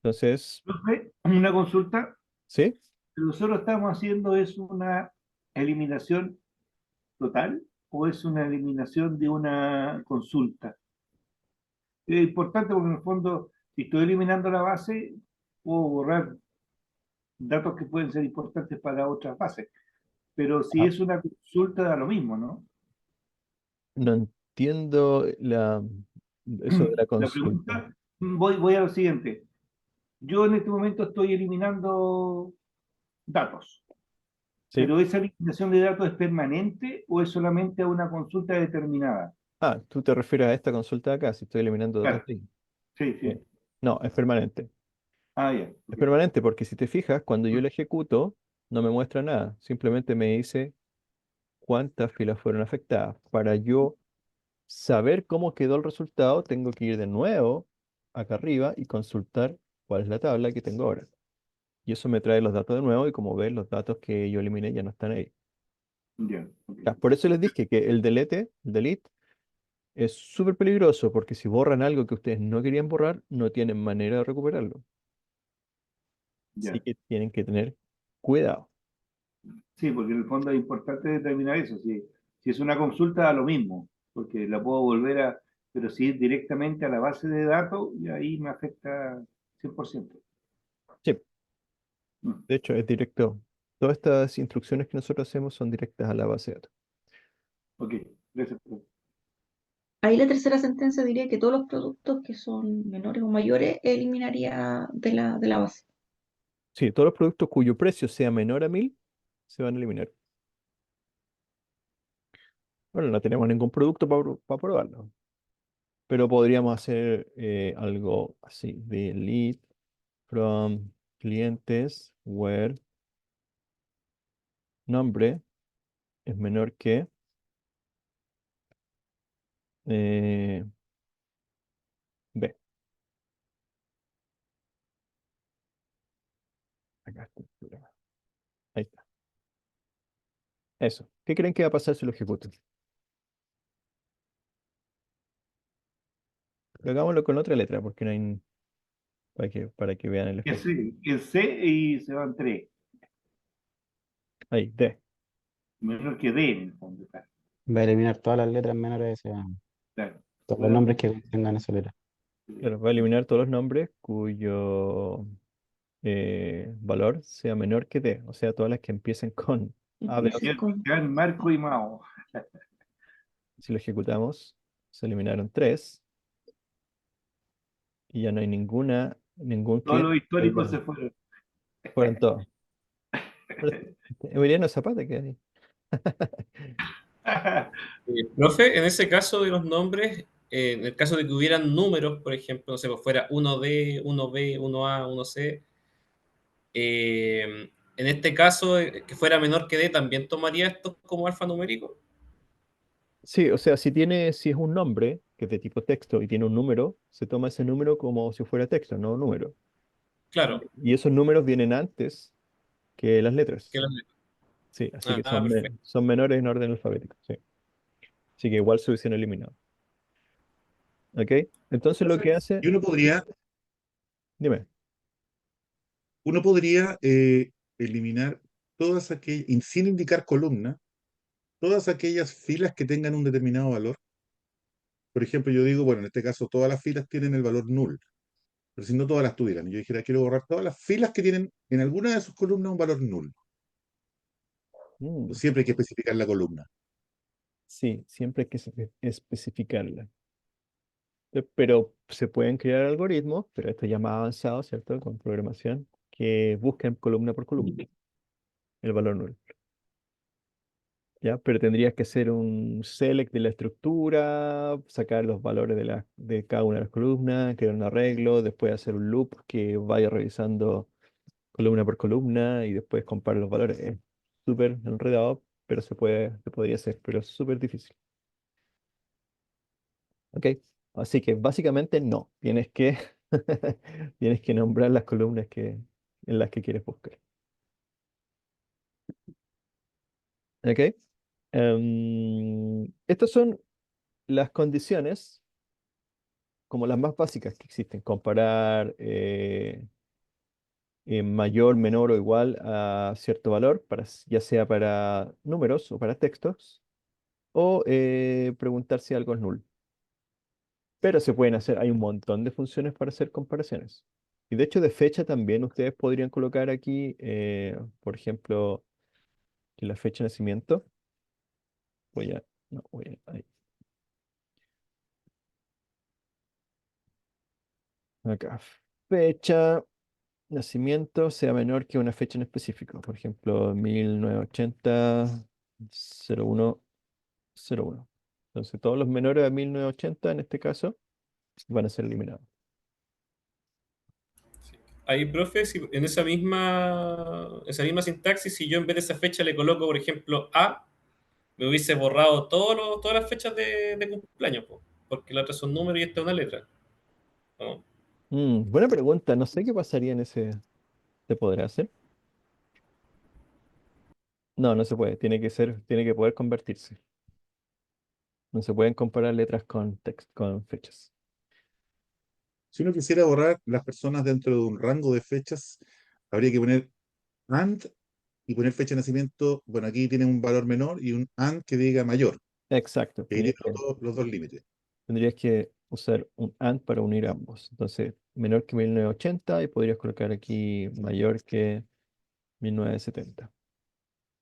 S8: Entonces,
S2: Profe, una consulta.
S8: ¿sí?
S2: ¿Lo que nosotros estamos haciendo es una eliminación total o es una eliminación de una consulta? Es importante porque en el fondo, si estoy eliminando la base, puedo borrar datos que pueden ser importantes para otras bases. Pero si
S8: Ah,
S2: es una consulta, da lo mismo, ¿no?
S8: no entiendo eso de la
S2: La
S8: consulta.
S2: pregunta, voy a lo siguiente. Yo en este momento estoy eliminando datos,
S8: ¿Sí?
S2: pero ¿esa eliminación de datos es permanente o es solamente a una consulta determinada?
S8: Ah, tú te refieres a esta consulta de acá, si estoy eliminando datos
S2: Claro,
S8: aquí.
S2: sí,
S8: Sí.
S2: sí.
S8: No, es permanente.
S2: Ah, ya,
S8: Es
S2: ok.
S8: permanente porque si te fijas, cuando yo lo ejecuto, no me muestra nada. Simplemente me dice cuántas filas fueron afectadas. Para yo saber cómo quedó el resultado, tengo que ir de nuevo acá arriba y consultar cuál es la tabla que tengo ahora. Y eso me trae los datos de nuevo y como ves, los datos que yo eliminé ya no están ahí.
S2: Ya, ok.
S8: Ya, por eso les dije que el delete, es súper peligroso porque si borran algo que ustedes no querían borrar, no tienen manera de recuperarlo. Así
S2: Ya.
S8: que tienen que tener cuidado.
S2: Sí, porque en el fondo es importante determinar eso. Si es una consulta, da lo mismo, porque la puedo volver a, pero si es directamente a la base de datos, y ahí me afecta 100%.
S8: Sí,
S2: Mm,
S8: de hecho es directo. Todas estas instrucciones que nosotros hacemos son directas a la base de datos.
S2: ok, gracias.
S5: Ahí la tercera sentencia diría que todos los productos que son menores o mayores eliminaría de la base.
S8: Sí, todos los productos cuyo precio sea menor a 1000 se van a eliminar. Bueno, no tenemos ningún producto para probarlo, pero podríamos hacer algo así: delete from clientes where nombre es menor que eh, B. Acá está el programa. Ahí está. Eso. ¿Qué creen que va a pasar si lo ejecuto? Pero hagámoslo con otra letra porque no hay, para que vean el efecto.
S2: El C y se van 3,
S8: Ahí, D.
S2: menor que D en el fondo. Claro,
S4: Va a eliminar todas las letras menores de ese,
S2: claro.
S4: todos los
S2: Bueno,
S4: nombres que tengan esa letra.
S8: Claro, va a eliminar todos los nombres cuyo valor sea menor que D. O sea, todas las que empiecen con A, B o C.
S5: Empiecen
S2: cierto,
S5: con
S2: quedan Marco y Mao.
S8: Si lo ejecutamos, se eliminaron 3 y ya no hay ningún
S2: Todos
S8: cliente
S2: los
S8: que
S2: históricos
S8: haya-
S2: se fueron.
S8: fueron todos. Pero Emiliano Zapata que hay.
S6: Profe, en ese caso de los nombres, en el caso de que hubieran números, por ejemplo, no sé, pues fuera 1D, 1B, 1A, 1C, en este caso, que fuera menor que D, ¿también tomaría esto como alfanumérico?
S8: Sí, o sea, si es un nombre que es de tipo texto y tiene un número, se toma ese número como si fuera texto, no un número.
S6: Claro,
S8: Y esos números vienen antes que las letras.
S6: que las
S8: Sí, así que
S6: perfecto.
S8: son menores en orden alfabético. Sí. Así que igual se hubiesen eliminado. ¿Ok? Entonces lo que hace,
S3: Y
S8: dime.
S3: uno podría eliminar todas aquellas, sin indicar columna, todas aquellas filas que tengan un determinado valor. Por ejemplo, yo digo, bueno, en este caso todas las filas tienen el valor null, pero si no todas las tuvieran, yo dijera, quiero borrar todas las filas que tienen en alguna de sus columnas un valor null.
S8: Mm,
S3: Siempre hay que especificar la columna.
S8: sí, siempre hay que especificarla. Pero se pueden crear algoritmos, pero esto ya más avanzado, ¿cierto? Con programación, que busquen columna por columna el valor null. ¿Ya? Pero tendrías que hacer un select de la estructura, sacar los valores de cada una de las columnas, crear un arreglo, después hacer un loop que vaya revisando columna por columna y después comparar los valores. Es súper enredado, pero se podría hacer, pero es súper difícil. ¿Ok? Así que básicamente no. Tienes que nombrar las columnas en las que quieres buscar. ¿Ok? Estas son las condiciones como las más básicas que existen, comparar mayor, menor o igual a cierto valor, ya sea para números o para textos, o preguntar si algo es null. Pero se pueden hacer, hay un montón de funciones para hacer comparaciones. Y de hecho de fecha también ustedes podrían colocar aquí, por ejemplo, que la fecha de nacimiento. No, ahí. Acá. Fecha, nacimiento sea menor que una fecha en específico. Por ejemplo, 1980, 0101. Entonces todos los menores a 1980 en este caso van a ser eliminados.
S6: Ahí, profe, si en esa misma sintaxis, si yo en vez de esa fecha le coloco, por ejemplo, A, me hubiese borrado todas las fechas de cumpleaños, po, porque las otras son números y esta es una letra. ¿No?
S8: Buena pregunta. No sé qué pasaría en ese. ¿Se podrá hacer? No, no se puede. Tiene que poder convertirse. No se pueden comparar letras con con fechas.
S3: Si uno quisiera borrar las personas dentro de un rango de fechas, habría que poner AND y poner fecha de nacimiento. Bueno, aquí tiene un valor menor y un AND que diga mayor.
S8: Exacto.
S3: Y ahí tiene los dos límites.
S8: Tendrías que usar un AND para unir ambos. Entonces, menor que 1980 y podrías colocar aquí mayor que 1970.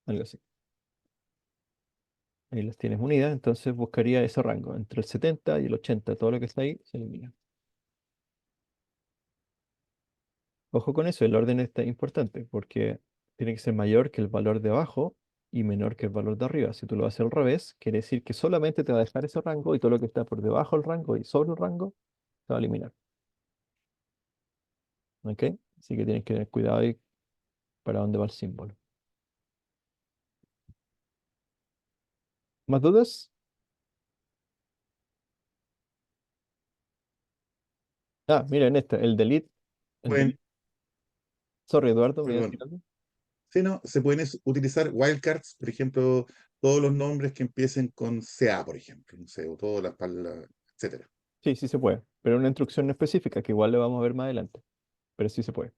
S8: Algo así. Ahí las tienes unidas, entonces buscaría ese rango entre el 70 y el 80. Todo lo que está ahí se elimina. Ojo con eso, el orden está importante porque tiene que ser mayor que el valor de abajo y menor que el valor de arriba. Si tú lo haces al revés, quiere decir que solamente te va a dejar ese rango y todo lo que está por debajo del rango y sobre el rango se va a eliminar. ¿Ok? Así que tienes que tener cuidado ahí para dónde va el símbolo. ¿Más dudas? Ah, mira en esta, el delete. El
S3: Pueden,
S8: delete. Sorry, Eduardo, ¿me ibas a
S3: perdón,
S8: decir algo?
S3: sí, no, se pueden utilizar wildcards, por ejemplo, todos los nombres que empiecen con CA, por ejemplo, no sé, o todas etcétera.
S8: Sí, sí se puede, pero una instrucción específica que igual le vamos a ver más adelante, pero sí se puede.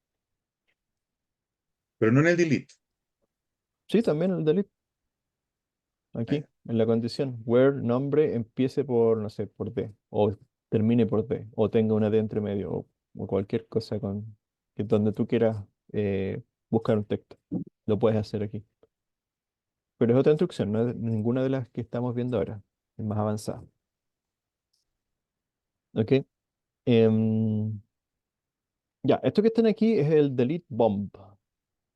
S3: Pero no en el delete.
S8: Sí, también el delete.
S3: Ah,
S8: Aquí,
S3: ya.
S8: en la condición, where nombre empiece por, no sé, por D, o termine por D, o tenga una D entre medio, o cualquier cosa que donde tú quieras buscar un texto. Lo puedes hacer aquí. Pero es otra instrucción, no es ninguna de las que estamos viendo ahora. Es más avanzada. ¿Ok? Em, ya, esto que están aquí es el delete bomb,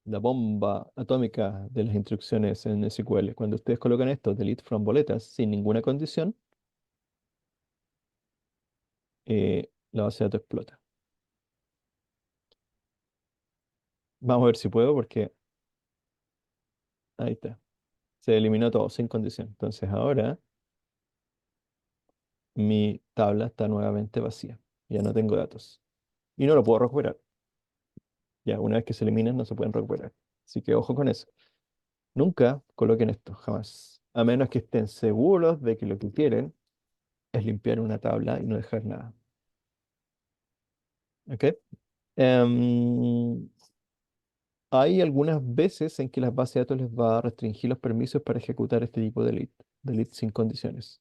S8: la bomba atómica de las instrucciones en SQL. Cuando ustedes colocan esto, delete from boletas, sin ninguna condición, la base de datos explota. Vamos a ver si puedo porque ahí está. Se eliminó todo sin condición. Entonces ahora mi tabla está nuevamente vacía. Ya no tengo datos. Y no lo puedo recuperar. Ya una vez que se eliminan no se pueden recuperar. Así que ojo con eso. Nunca coloquen esto, jamás. A menos que estén seguros de que lo que quieren es limpiar una tabla y no dejar nada. ¿Ok? Em, Hay algunas veces en que las bases de datos les va a restringir los permisos para ejecutar este tipo de delete sin condiciones.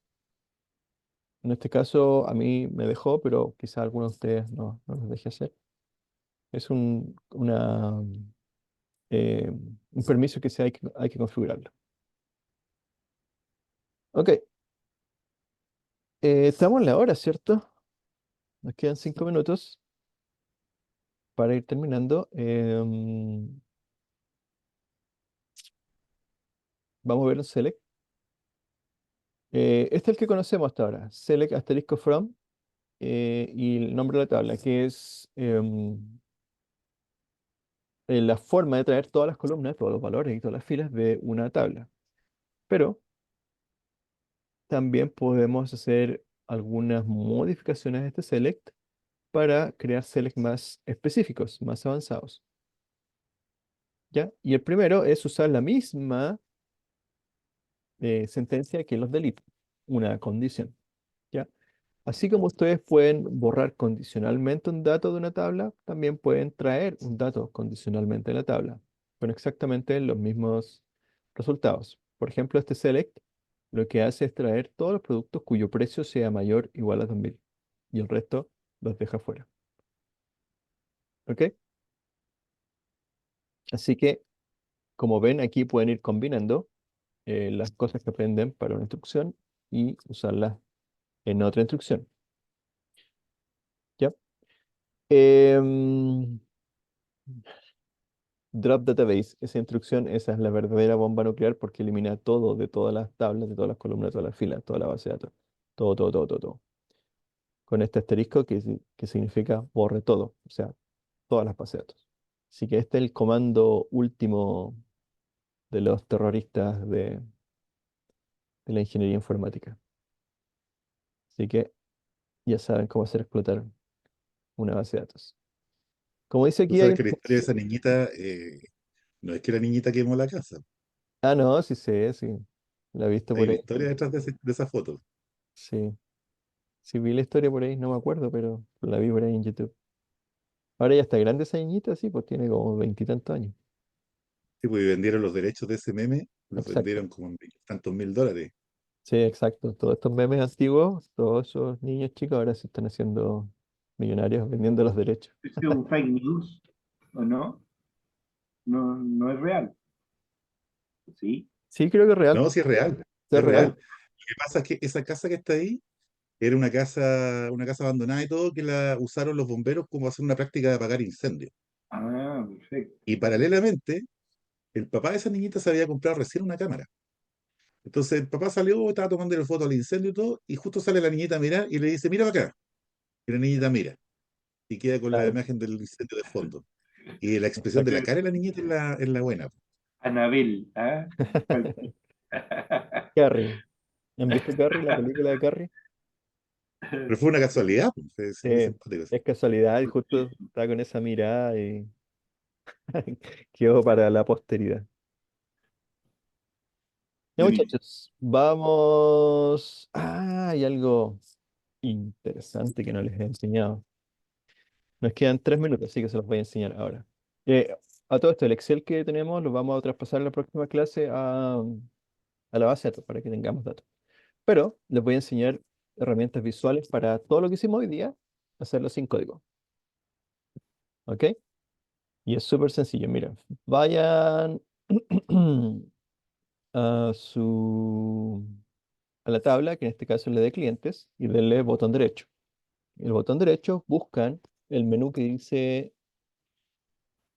S8: En este caso a mí me dejó, pero quizá algunos de ustedes no los deje hacer. Es eh, un permiso que hay que configurarlo. Ok, estamos en la hora, ¿cierto? Nos quedan 5 minutos para ir terminando. Vamos a ver un select. Este es el que conocemos hasta ahora. Select asterisco from y el nombre de la tabla, que es la forma de traer todas las columnas, todos los valores y todas las filas de una tabla. Pero también podemos hacer algunas modificaciones a este select para crear select más específicos, más avanzados. ¿Ya? Y el primero es usar la misma sentencia que los delete, una condición. ¿Ya? Así como ustedes pueden borrar condicionalmente un dato de una tabla, también pueden traer un dato condicionalmente de la tabla, con exactamente los mismos resultados. Por ejemplo, este select lo que hace es traer todos los productos cuyo precio sea mayor o igual a 2000 y el resto los deja fuera. ¿Ok? Así que, como ven, aquí pueden ir combinando las cosas que aprenden para una instrucción y usarlas en otra instrucción. ¿Ya? Em, Drop database, esa instrucción, esa es la verdadera bomba nuclear porque elimina todo de todas las tablas, de todas las columnas, de todas las filas, toda la base de datos. Todo, todo, todo, todo, todo. Con este asterisco que significa borre todo, o sea, todas las bases de datos. Así que este es el comando último de los terroristas de la ingeniería informática. Así que ya saben cómo hacer explotar una base de datos. Como dice
S3: Tú
S8: aquí, hay
S3: sabes que la historia de esa niñita, no es que la niñita quemó la casa.
S8: Ah, no, sí sé, sí. La he visto
S3: Hay
S8: por
S3: una
S8: ahí.
S3: historia detrás de esa foto.
S8: Sí. Sí vi la historia por ahí, no me acuerdo, pero la vi por ahí en YouTube. Ahora ya está grande esa niñita, sí, pues tiene como veintitantos años.
S3: Sí, pues, y vendieron los derechos de ese meme, los
S8: Exacto.
S3: vendieron como en tantos mil dólares.
S8: Sí, exacto. Todos estos memes antiguos, todos esos niños chicos ahora se están haciendo millonarios vendiendo los derechos.
S2: ¿Es un fake news o no? No, no es real. Sí.
S8: Sí, creo que es real.
S3: No, sí es real,
S8: Es
S3: es real.
S8: real.
S3: Lo que pasa es que esa casa que está ahí era una casa abandonada y todo, que la usaron los bomberos como hacer una práctica de apagar incendios.
S2: Ah, perfecto.
S3: Y paralelamente, el papá de esa niñita se había comprado recién una cámara. Entonces el papá salió, estaba tomando foto al incendio y todo, y justo sale la niñita a mirar y le dice, mira para acá. Y la niñita mira, y queda con la
S8: Claro.
S3: imagen del incendio de fondo. Y la expresión de la
S8: Exacto.
S3: cara de la niñita es la buena.
S2: Anabel, ¿ah?
S8: Carrie. ¿Han visto Carrie, la película de Carrie?
S3: Pero fue una casualidad, pues, es muy
S8: Sí,
S3: simpático.
S8: es casualidad y justo está con esa mirada y quedó para la posteridad. Ya,
S2: Buenísimo.
S8: muchachos, vamos. Ah, hay algo interesante que no les he enseñado. Nos quedan 3 minutos, así que se los voy a enseñar ahora. Eh, a todo esto, el Excel que tenemos lo vamos a traspasar en la próxima clase a la base de datos para que tengamos datos. Pero les voy a enseñar herramientas visuales para todo lo que hicimos hoy día, hacerlo sin código. ¿Ok? Y es súper sencillo. Miren, vayan a a la tabla, que en este caso es la de clientes, y denle botón derecho. El botón derecho buscan el menú que dice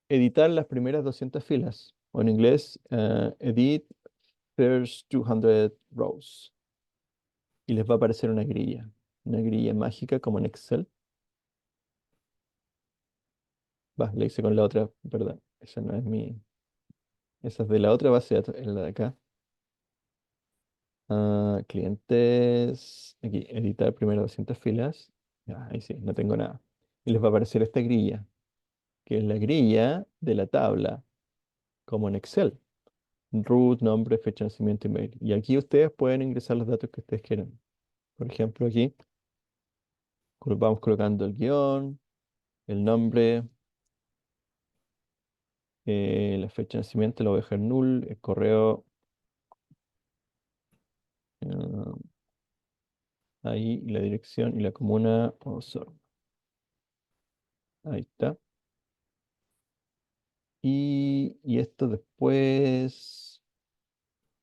S8: editar las primeras 200 filas, o en inglés, edit first 200 rows. Y les va a aparecer una grilla mágica como en Excel. Va, le hice con la otra, perdón, esa no es esa es de la otra base de datos, es la de acá. Clientes, aquí, editar primeras 200 filas. Ya, ahí sí, no tengo nada. Y les va a aparecer esta grilla, que es la grilla de la tabla, como en Excel. Root, nombre, fecha de nacimiento, email. Y aquí ustedes pueden ingresar los datos que ustedes quieran. Por ejemplo, aquí vamos colocando el guión, el nombre, la fecha de nacimiento, lo voy a dejar null, el correo, eh, ahí, y la dirección y la comuna, Osorno. Ahí está. Y esto después,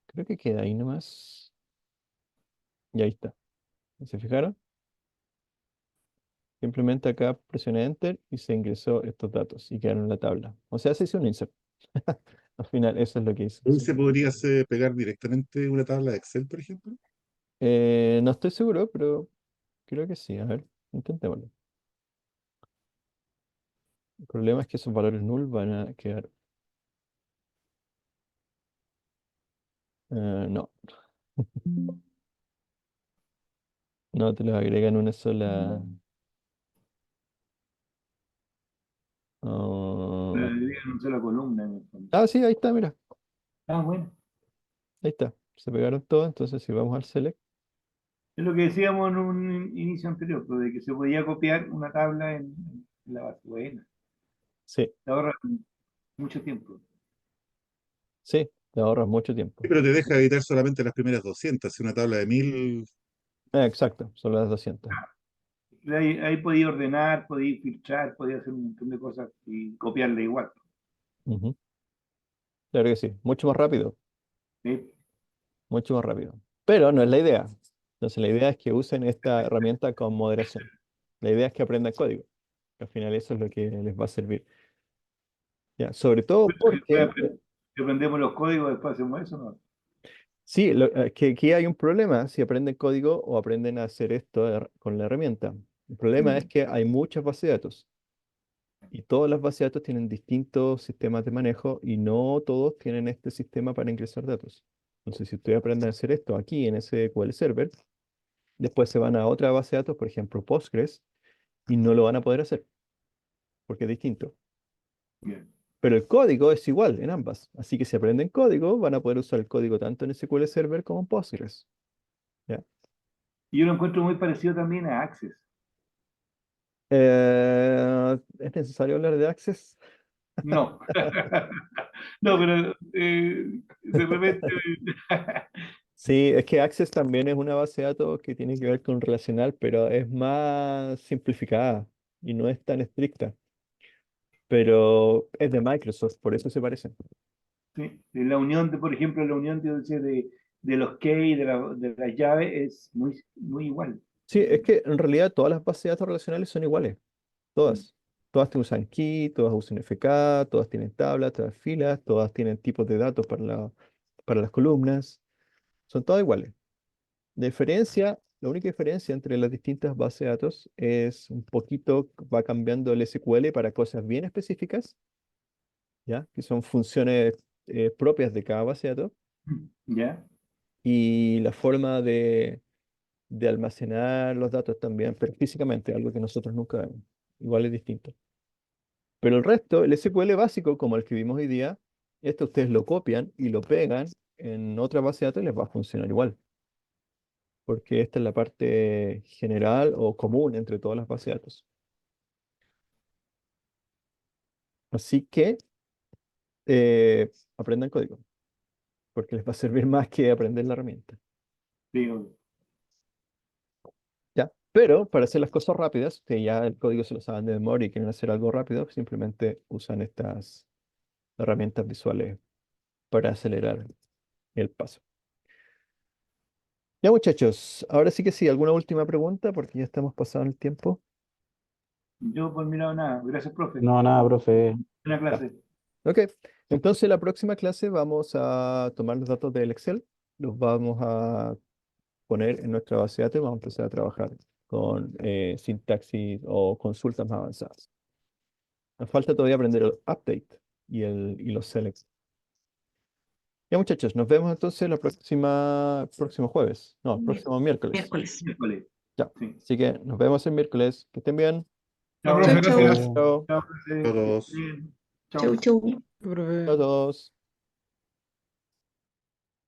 S8: creo que queda ahí nomás. Y ahí está. ¿Se fijaron? Simplemente acá presioné Enter y se ingresó estos datos y quedaron en la tabla. O sea, se hizo un insert. Al final, eso es lo que hizo.
S3: Entonces se podría pegar directamente una tabla de Excel, por ejemplo.
S8: No estoy seguro, pero creo que sí. A ver, intentémoslo. El problema es que esos valores null van a quedar. No, no te los agregan una sola.
S2: Pero
S8: ah,
S2: diría en una sola columna en el fondo.
S8: sí, ahí está, mira.
S2: Ah, bueno.
S8: Ahí está. Se pegaron todos. Entonces, si vamos al select,
S2: Es lo que decíamos en un inicio anterior, pues, de que se podía copiar una tabla en la base. Bueno,
S8: Sí,
S2: te ahorra mucho tiempo.
S8: sí, te ahorras mucho tiempo.
S3: Sí, pero te deja editar solamente las primeras 200. Si una tabla de 1000,
S8: Exacto, solo las 200.
S2: Ahí podía ordenar, podía filtrar, podía hacer un montón de cosas y copiarle igual.
S8: Ujú. Claro que sí, mucho más rápido,
S2: ¿Sí?
S8: mucho más rápido. Pero no es la idea. Entonces la idea es que usen esta herramienta con moderación. La idea es que aprendan código. Al final eso es lo que les va a servir. Ya, sobre todo porque,
S2: Si aprendemos los códigos, después hacemos eso, ¿no?
S8: sí, que aquí hay un problema si aprenden código o aprenden a hacer esto con la herramienta. El problema es que hay muchas bases de datos y todas las bases de datos tienen distintos sistemas de manejo y no todos tienen este sistema para ingresar datos. Entonces, si ustedes aprenden a hacer esto aquí en ese SQL Server, después se van a otra base de datos, por ejemplo Postgres, y no lo van a poder hacer porque es distinto.
S2: Bien.
S8: Pero el código es igual en ambas. Así que si aprenden código, van a poder usar el código tanto en SQL Server como en Postgres. ¿Ya?
S2: Y yo lo encuentro muy parecido también a Access.
S8: ¿Es necesario hablar de Access?
S2: No. No, pero de repente.
S8: Sí, es que Access también es una base de datos que tiene que ver con relacional, pero es más simplificada y no es tan estricta. Pero es de Microsoft, por eso se parecen.
S2: Sí, la unión de, por ejemplo, la unión de los key, de las llaves, es muy, muy igual.
S8: Sí, es que en realidad todas las bases de datos relacionales son iguales. Todas. Todas te usan key, todas usan FK, todas tienen tablas, todas filas, todas tienen tipos de datos para las columnas. Son todas iguales. La única diferencia entre las distintas bases de datos es un poquito, va cambiando el SQL para cosas bien específicas, ¿ya? Que son funciones propias de cada base de datos,
S2: ¿Ya?
S8: y la forma de almacenar los datos también, pero físicamente, algo que nosotros nunca vemos. Igual es distinto. Pero el resto, el SQL básico, como el que vimos hoy día, esto ustedes lo copian y lo pegan en otra base de datos y les va a funcionar igual, porque esta es la parte general o común entre todas las bases de datos. Así que aprendan código, porque les va a servir más que aprender la herramienta.
S2: Sí,
S8: ¿Ya? Pero para hacer las cosas rápidas, que ya el código se lo saben de memoria y quieren hacer algo rápido, simplemente usan estas herramientas visuales para acelerar el paso. Ya, muchachos, ahora sí que sí, ¿alguna última pregunta? Porque ya estamos pasando el tiempo.
S2: yo por mi lado nada. Gracias, profe.
S4: No, nada, profe.
S2: Buena
S8: Ya.
S2: clase.
S8: Ok, entonces la próxima clase vamos a tomar los datos del Excel, los vamos a poner en nuestra base de datos y vamos a empezar a trabajar con sintaxis o consultas más avanzadas. Nos falta todavía aprender el update y los selects. Ya, muchachos, nos vemos entonces próximo jueves. No, el próximo miércoles.
S5: Miércoles.
S2: Miércoles.
S8: Ya.
S2: Sí.
S8: Así que nos vemos el miércoles. Que estén bien.
S2: Chao,
S5: Chau,
S2: profe.
S5: chau.
S2: Gracias.
S8: Chao.
S2: Chao, profe.
S3: todos.
S2: Bien.
S5: Chau,
S2: Chao.
S5: chau.
S7: Profe.
S8: Chao a todos.